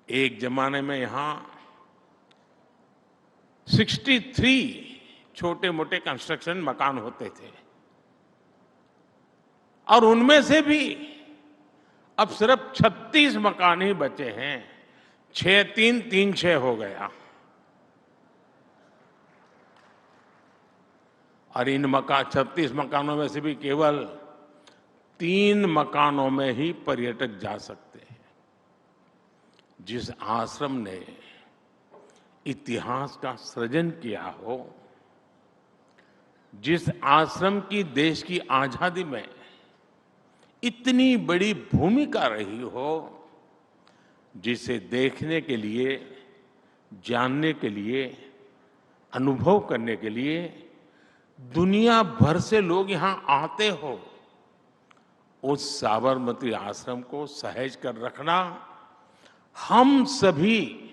एक जमाने में यहां 63 छोटे मोटे कंस्ट्रक्शन मकान होते थे और उनमें से भी अब सिर्फ 36 मकान ही बचे हैं। 6-3-3-6 हो गया। और इन 36 मकानों में से भी केवल 3 मकानों में ही पर्यटक जा सकते हैं। जिस आश्रम ने इतिहास का सृजन किया हो, जिस आश्रम की देश की आजादी में इतनी बड़ी भूमिका रही हो, जिसे देखने के लिए, जानने के लिए, अनुभव करने के लिए दुनिया भर से लोग यहां आते हो, उस साबरमती आश्रम को सहेज कर रखना हम सभी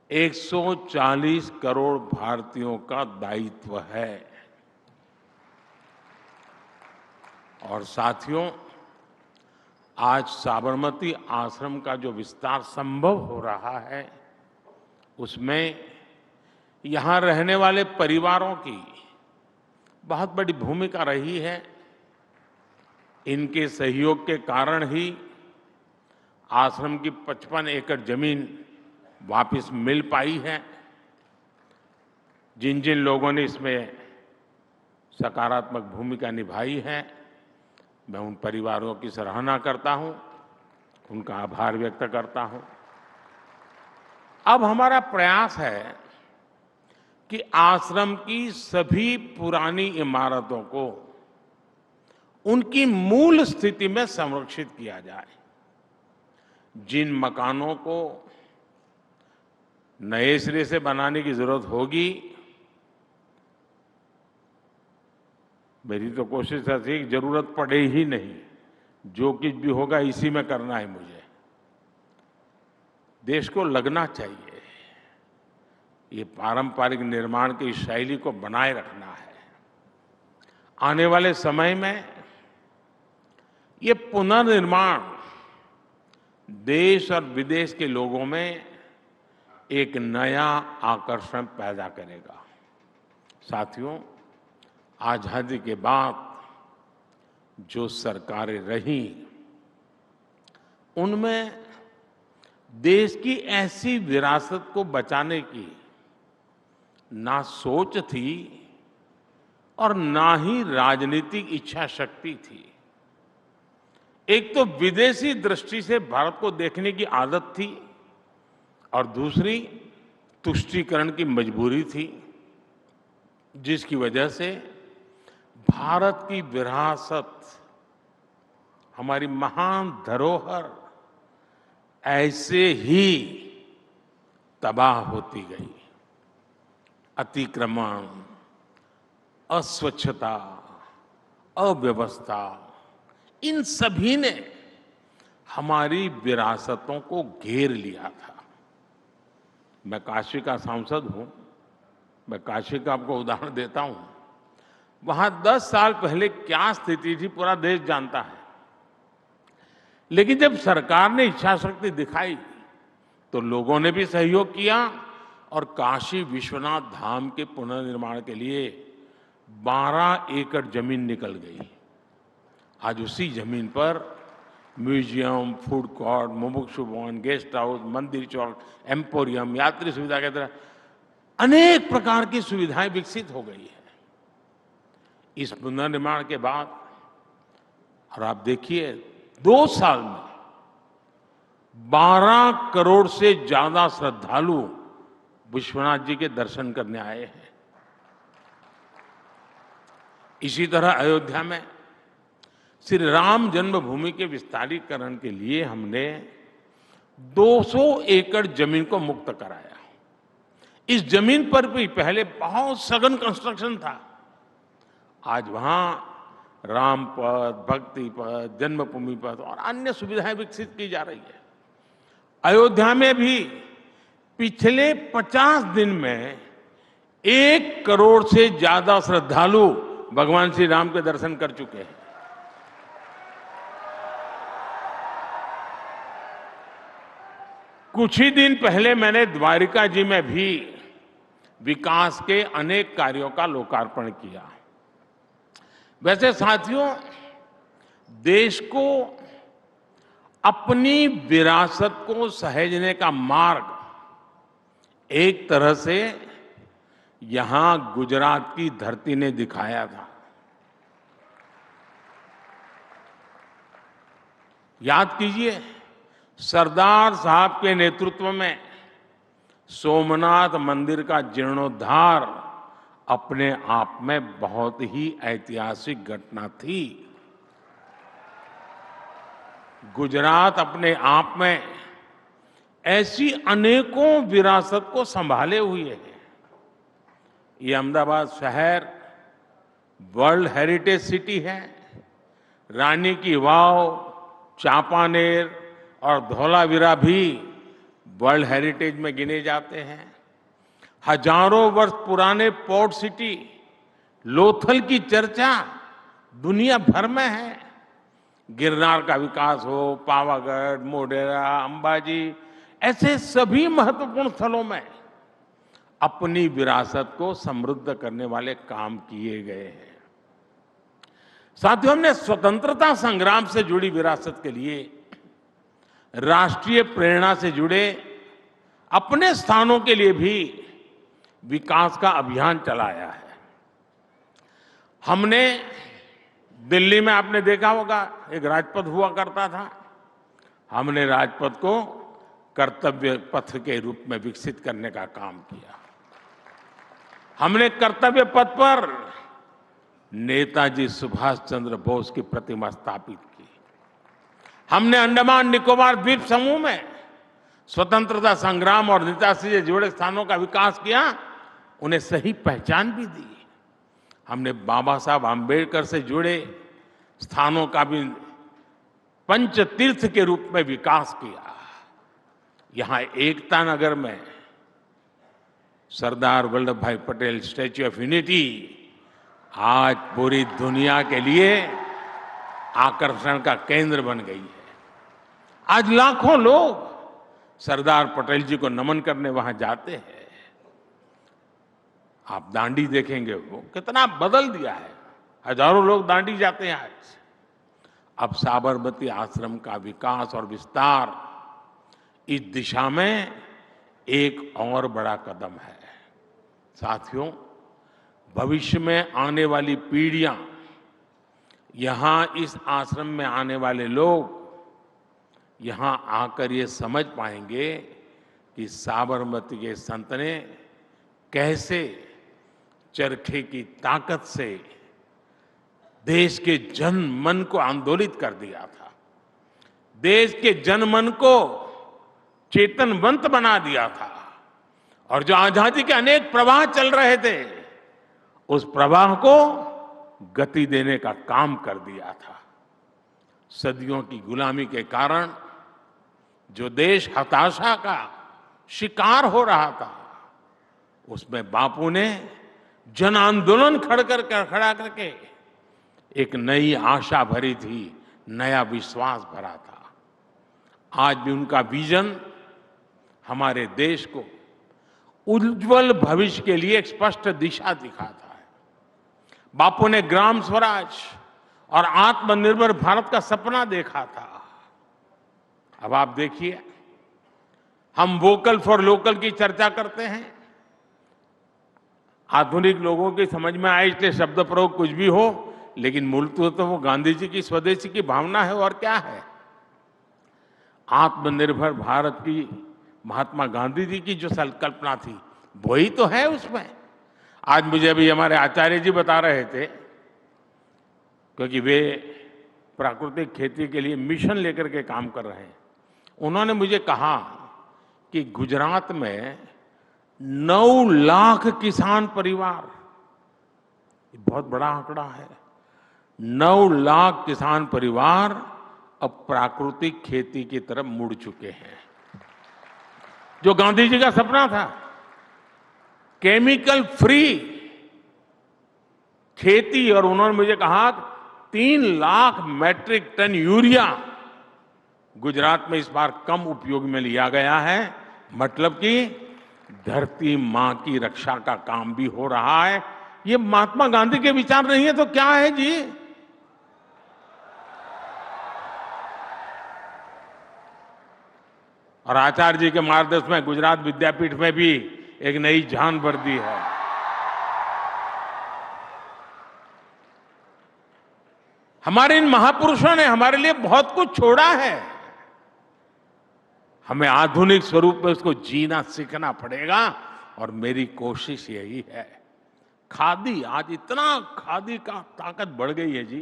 140 करोड़ भारतीयों का दायित्व है। और साथियों, आज साबरमती आश्रम का जो विस्तार संभव हो रहा है, उसमें यहां रहने वाले परिवारों की बहुत बड़ी भूमिका रही है। इनके सहयोग के कारण ही आश्रम की 55 एकड़ जमीन वापस मिल पाई है। जिन जिन लोगों ने इसमें सकारात्मक भूमिका निभाई है, मैं उन परिवारों की सराहना करता हूं, उनका आभार व्यक्त करता हूं। अब हमारा प्रयास है कि आश्रम की सभी पुरानी इमारतों को उनकी मूल स्थिति में संरक्षित किया जाए। जिन मकानों को नए सिरे से बनाने की जरूरत होगी, मेरी तो कोशिश ऐसी कि जरूरत पड़े ही नहीं, जो कुछ भी होगा इसी में करना है मुझे। देश को लगना चाहिए, ये पारंपरिक निर्माण की शैली को बनाए रखना है। आने वाले समय में ये पुनर्निर्माण देश और विदेश के लोगों में एक नया आकर्षण पैदा करेगा। साथियों, आजादी के बाद जो सरकारें रही, उनमें देश की ऐसी विरासत को बचाने की ना सोच थी और ना ही राजनीतिक इच्छा शक्ति थी। एक तो विदेशी दृष्टि से भारत को देखने की आदत थी और दूसरी तुष्टीकरण की मजबूरी थी, जिसकी वजह से भारत की विरासत, हमारी महान धरोहर ऐसे ही तबाह होती गई। अतिक्रमण, अस्वच्छता, अव्यवस्था, इन सभी ने हमारी विरासतों को घेर लिया था। मैं काशी का सांसद हूं, मैं काशी का आपको उदाहरण देता हूं। वहां 10 साल पहले क्या स्थिति थी पूरा देश जानता है, लेकिन जब सरकार ने इच्छा शक्ति दिखाई तो लोगों ने भी सहयोग किया और काशी विश्वनाथ धाम के पुनर्निर्माण के लिए 12 एकड़ जमीन निकल गई। आज उसी जमीन पर म्यूजियम, फूड कोर्ट, मुमुक्षु भवन, गेस्ट हाउस, मंदिर चौक, एम्पोरियम, यात्री सुविधा के तरह अनेक प्रकार की सुविधाएं विकसित हो गई है। इस पुनर्निर्माण के बाद और आप देखिए 2 साल में 12 करोड़ से ज्यादा श्रद्धालु विश्वनाथ जी के दर्शन करने आए हैं। इसी तरह अयोध्या में श्री राम जन्मभूमि के विस्तारीकरण के लिए हमने 200 एकड़ जमीन को मुक्त कराया। इस जमीन पर भी पहले बहुत सघन कंस्ट्रक्शन था। आज वहां राम पथ, भक्ति पथ, जन्मभूमि पथ और अन्य सुविधाएं विकसित की जा रही है। अयोध्या में भी पिछले 50 दिन में 1 करोड़ से ज्यादा श्रद्धालु भगवान श्री राम के दर्शन कर चुके हैं। कुछ ही दिन पहले मैंने द्वारिका जी में भी विकास के अनेक कार्यों का लोकार्पण किया। वैसे साथियों, देश को अपनी विरासत को सहेजने का मार्ग एक तरह से यहां गुजरात की धरती ने दिखाया था। याद कीजिए, सरदार साहब के नेतृत्व में सोमनाथ मंदिर का जीर्णोद्धार अपने आप में बहुत ही ऐतिहासिक घटना थी। गुजरात अपने आप में ऐसी अनेकों विरासत को संभाले हुए है। ये अहमदाबाद शहर वर्ल्ड हेरिटेज सिटी है। रानी की वाव, चांपानेर और धौलावीरा भी वर्ल्ड हेरिटेज में गिने जाते हैं। हजारों वर्ष पुराने पोर्ट सिटी लोथल की चर्चा दुनिया भर में है। गिरनार का विकास हो, पावागढ़, मोढेरा, अंबाजी, ऐसे सभी महत्वपूर्ण स्थलों में अपनी विरासत को समृद्ध करने वाले काम किए गए हैं। साथियों, हमने स्वतंत्रता संग्राम से जुड़ी विरासत के लिए राष्ट्रीय प्रेरणा से जुड़े अपने स्थानों के लिए भी विकास का अभियान चलाया है। हमने दिल्ली में, आपने देखा होगा, एक राजपथ हुआ करता था। हमने राजपथ को कर्तव्य पथ के रूप में विकसित करने का काम किया। हमने कर्तव्य पथ पर नेताजी सुभाष चंद्र बोस की प्रतिमा स्थापित की। हमने अंडमान निकोबार द्वीप समूह में स्वतंत्रता संग्राम और नेताजी से जुड़े स्थानों का विकास किया, उन्हें सही पहचान भी दी। हमने बाबा साहब आम्बेडकर से जुड़े स्थानों का भी पंच तीर्थ के रूप में विकास किया। यहां एकता नगर में सरदार वल्लभ भाई पटेल स्टैच्यू ऑफ यूनिटी आज पूरी दुनिया के लिए आकर्षण का केंद्र बन गई है। आज लाखों लोग सरदार पटेल जी को नमन करने वहां जाते हैं। आप दांडी देखेंगे, वो कितना बदल दिया है। हजारों लोग दांडी जाते हैं आज। अब साबरमती आश्रम का विकास और विस्तार इस दिशा में एक और बड़ा कदम है। साथियों, भविष्य में आने वाली पीढ़ियां, यहां इस आश्रम में आने वाले लोग यहां आकर ये समझ पाएंगे कि साबरमती के संत ने कैसे चरखे की ताकत से देश के जन मन को आंदोलित कर दिया था, देश के जन मन को चेतनवंत बना दिया था, और जो आजादी के अनेक प्रवाह चल रहे थे उस प्रवाह को गति देने का काम कर दिया था। सदियों की गुलामी के कारण जो देश हताशा का शिकार हो रहा था, उसमें बापू ने जन आंदोलन खड़ा करके एक नई आशा भरी थी, नया विश्वास भरा था। आज भी उनका विजन हमारे देश को उज्जवल भविष्य के लिए एक स्पष्ट दिशा दिखाता है। बापू ने ग्राम स्वराज और आत्मनिर्भर भारत का सपना देखा था। अब आप देखिए, हम वोकल फॉर लोकल की चर्चा करते हैं। आधुनिक लोगों की समझ में आए इसलिए शब्द प्रयोग कुछ भी हो, लेकिन मूल तो वो गांधी जी की स्वदेशी की भावना है। और क्या है? आत्मनिर्भर भारत की महात्मा गांधी जी की जो संकल्पना थी, वही तो है उसमें। आज मुझे अभी हमारे आचार्य जी बता रहे थे, क्योंकि वे प्राकृतिक खेती के लिए मिशन लेकर के काम कर रहे हैं। उन्होंने मुझे कहा कि गुजरात में 9 लाख किसान परिवार, बहुत बड़ा आंकड़ा है, 9 लाख किसान परिवार अब प्राकृतिक खेती की तरफ मुड़ चुके हैं। जो गांधी जी का सपना था, केमिकल फ्री खेती, और उन्होंने मुझे कहा 3 lakh metric ton urea Gujarat में इस बार कम उपयोग में लिया गया है। मतलब कि धरती मां की रक्षा का काम भी हो रहा है। ये महात्मा गांधी के विचार नहीं है तो क्या है जी? और आचार्य जी के मार्गदर्शन में गुजरात विद्यापीठ में भी एक नई जान भर दी है। हमारे इन महापुरुषों ने हमारे लिए बहुत कुछ छोड़ा है। हमें आधुनिक स्वरूप में उसको जीना सीखना पड़ेगा, और मेरी कोशिश यही है। खादी, आज इतना खादी का ताकत बढ़ गई है जी,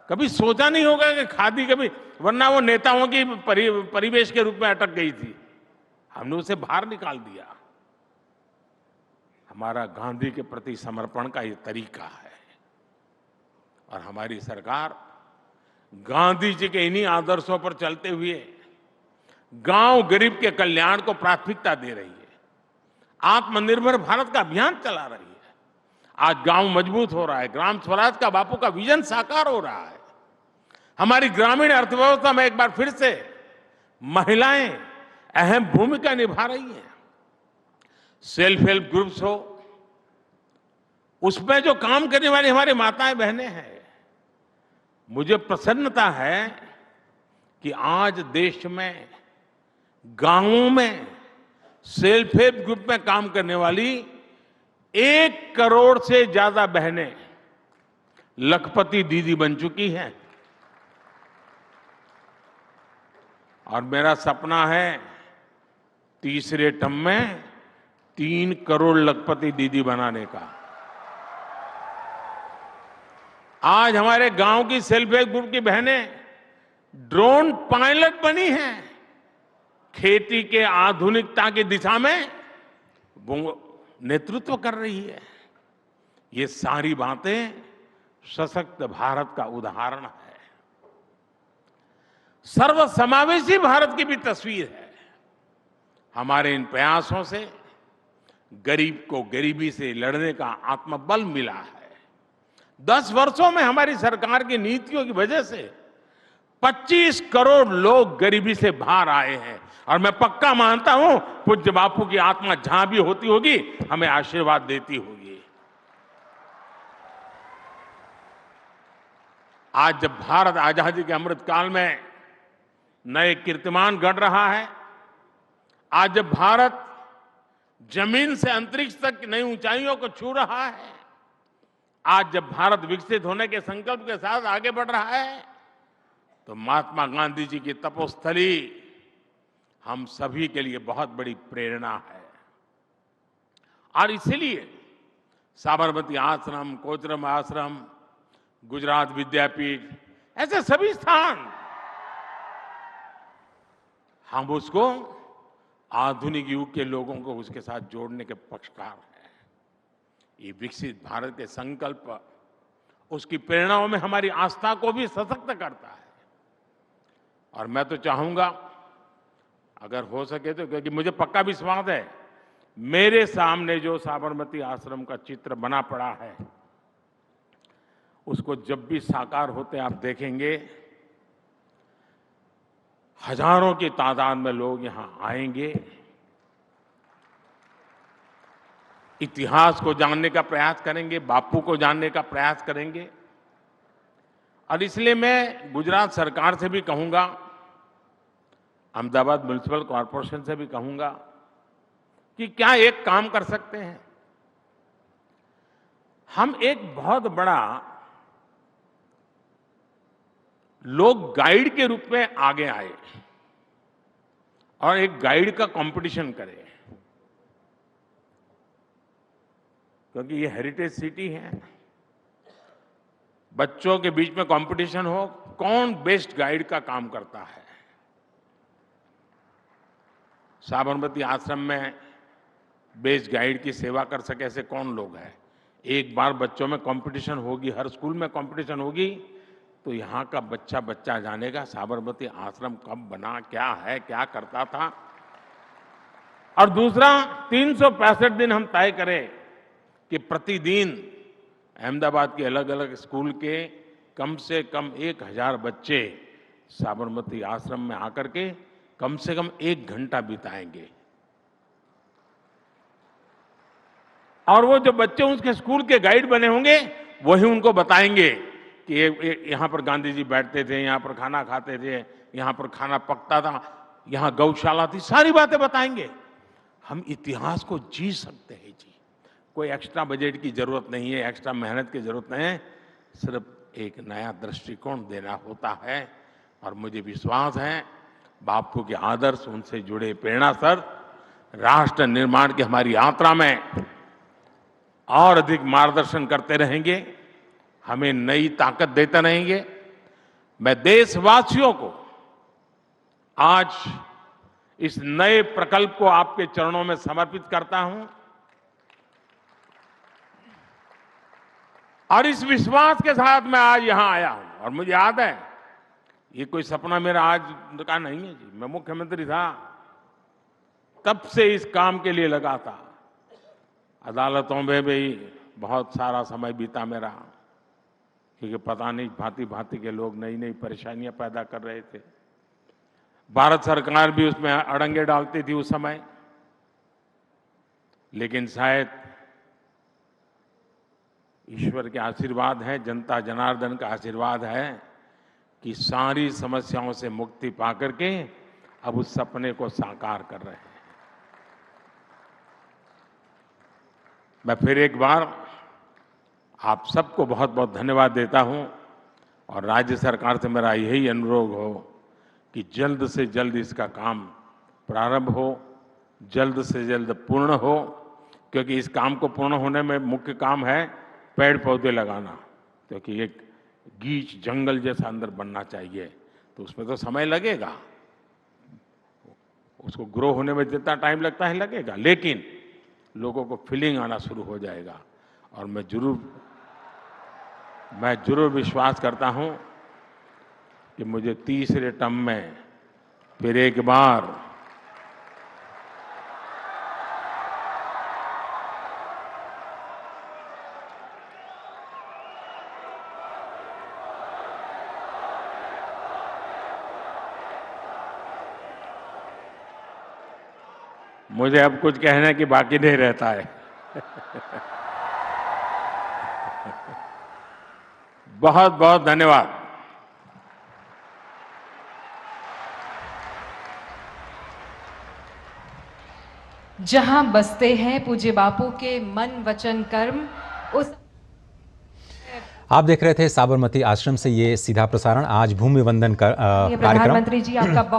कभी सोचा नहीं होगा कि खादी कभी, वरना वो नेताओं की परिवेश के रूप में अटक गई थी, हमने उसे बाहर निकाल दिया। हमारा गांधी के प्रति समर्पण का ये तरीका है, और हमारी सरकार गांधी जी के इन्हीं आदर्शों पर चलते हुए गांव गरीब के कल्याण को प्राथमिकता दे रही है। आत्मनिर्भर भारत का अभियान चला रही है। आज गांव मजबूत हो रहा है, ग्राम स्वराज का बापू का विजन साकार हो रहा है। हमारी ग्रामीण अर्थव्यवस्था में एक बार फिर से महिलाएं अहम भूमिका निभा रही हैं। सेल्फ हेल्प ग्रुप्स हो, उसमें जो काम करने वाली हमारी माताएं बहनें हैं, मुझे प्रसन्नता है कि आज देश में गांवों में सेल्फ हेल्प ग्रुप में काम करने वाली 1 करोड़ से ज्यादा बहनें लखपति दीदी बन चुकी हैं। और मेरा सपना है तीसरे टर्म में 3 करोड़ लखपति दीदी बनाने का। आज हमारे गांव की सेल्फ हेल्प ग्रुप की बहनें ड्रोन पायलट बनी हैं। खेती के आधुनिकता की दिशा में वो नेतृत्व कर रही है। ये सारी बातें सशक्त भारत का उदाहरण है। सर्वसमावेशी भारत की भी तस्वीर है। हमारे इन प्रयासों से गरीब को गरीबी से लड़ने का आत्मबल मिला है। 10 वर्षों में हमारी सरकार की नीतियों की वजह से 25 करोड़ लोग गरीबी से बाहर आए हैं। और मैं पक्का मानता हूं पूज्य बापू की आत्मा जहां भी होती होगी हमें आशीर्वाद देती होगी। आज जब भारत आजादी के अमृत काल में नए कीर्तिमान गढ़ रहा है, आज जब भारत जमीन से अंतरिक्ष तक नई ऊंचाइयों को छू रहा है, आज जब भारत विकसित होने के संकल्प के साथ आगे बढ़ रहा है, तो महात्मा गांधी जी की तपोस्थली हम सभी के लिए बहुत बड़ी प्रेरणा है। और इसीलिए साबरमती आश्रम, कोचरम आश्रम, गुजरात विद्यापीठ, ऐसे सभी स्थान हम उसको आधुनिक युग के लोगों को उसके साथ जोड़ने के पक्षकार हैं। ये विकसित भारत के संकल्प, उसकी प्रेरणाओं में हमारी आस्था को भी सशक्त करता है। और मैं तो चाहूंगा अगर हो सके तो, क्योंकि मुझे पक्का विश्वास है मेरे सामने जो साबरमती आश्रम का चित्र बना पड़ा है, उसको जब भी साकार होते आप देखेंगे, हजारों की तादाद में लोग यहां आएंगे, इतिहास को जानने का प्रयास करेंगे, बापू को जानने का प्रयास करेंगे। और इसलिए मैं गुजरात सरकार से भी कहूंगा, अहमदाबाद म्युनिसिपल कॉरपोरेशन से भी कहूंगा कि क्या एक काम कर सकते हैं, हम एक बहुत बड़ा लोग गाइड के रूप में आगे आए और एक गाइड का कंपटीशन करें, क्योंकि ये हेरिटेज सिटी है। बच्चों के बीच में कंपटीशन हो, कौन बेस्ट गाइड का काम करता है। साबरमती आश्रम में बेस्ट गाइड की सेवा कर सके ऐसे कौन लोग हैं। एक बार बच्चों में कंपटीशन होगी, हर स्कूल में कंपटीशन होगी, तो यहाँ का बच्चा बच्चा जानेगा साबरमती आश्रम कब बना, क्या है, क्या करता था। और दूसरा, 365 दिन हम तय करें कि प्रतिदिन अहमदाबाद के अलग अलग स्कूल के कम से कम 1000 बच्चे साबरमती आश्रम में आकर के कम से कम 1 घंटा बिताएंगे। और वो जो बच्चे उसके स्कूल के गाइड बने होंगे वही उनको बताएंगे कि यहाँ पर गांधी जी बैठते थे, यहाँ पर खाना खाते थे, यहाँ पर खाना पकता था, यहाँ गौशाला थी, सारी बातें बताएंगे। हम इतिहास को जी सकते हैं जी। कोई एक्स्ट्रा बजट की जरूरत नहीं है, एक्स्ट्रा मेहनत की जरूरत नहीं है, सिर्फ एक नया दृष्टिकोण देना होता है। और मुझे विश्वास है बापू के आदर्श, उनसे जुड़े प्रेरणा सर राष्ट्र निर्माण की हमारी यात्रा में और अधिक मार्गदर्शन करते रहेंगे, हमें नई ताकत देते रहेंगे। मैं देशवासियों को आज इस नए प्रकल्प को आपके चरणों में समर्पित करता हूं और इस विश्वास के साथ मैं आज यहां आया हूं। और मुझे याद है, ये कोई सपना मेरा आज का नहीं है जी। मैं मुख्यमंत्री था तब से इस काम के लिए लगा था। अदालतों में भी बहुत सारा समय बीता मेरा, क्योंकि पता नहीं भांति भांति के लोग नई नई परेशानियां पैदा कर रहे थे। भारत सरकार भी उसमें अड़ंगे डालती थी उस समय, लेकिन शायद ईश्वर के आशीर्वाद है, जनता जनार्दन का आशीर्वाद है कि सारी समस्याओं से मुक्ति पाकर के अब उस सपने को साकार कर रहे हैं। मैं फिर एक बार आप सबको बहुत बहुत धन्यवाद देता हूं और राज्य सरकार से मेरा यही अनुरोध हो कि जल्द से जल्द इसका काम प्रारंभ हो, जल्द से जल्द पूर्ण हो, क्योंकि इस काम को पूर्ण होने में मुख्य काम है पेड़ पौधे लगाना, क्योंकि एक गीच जंगल जैसा अंदर बनना चाहिए, तो उसमें तो समय लगेगा, उसको ग्रो होने में जितना टाइम लगता है लगेगा, लेकिन लोगों को फीलिंग आना शुरू हो जाएगा। और मैं जरूर विश्वास करता हूं कि मुझे तीसरे टर्म में फिर एक बार मुझे अब कुछ कहने की बाकी नहीं रहता है। बहुत बहुत धन्यवाद। जहां बसते हैं पूज्य बापू के मन वचन कर्म, उस आप देख रहे थे साबरमती आश्रम से ये सीधा प्रसारण। आज भूमि वंदन कार्यक्रम। प्रधानमंत्री जी आपका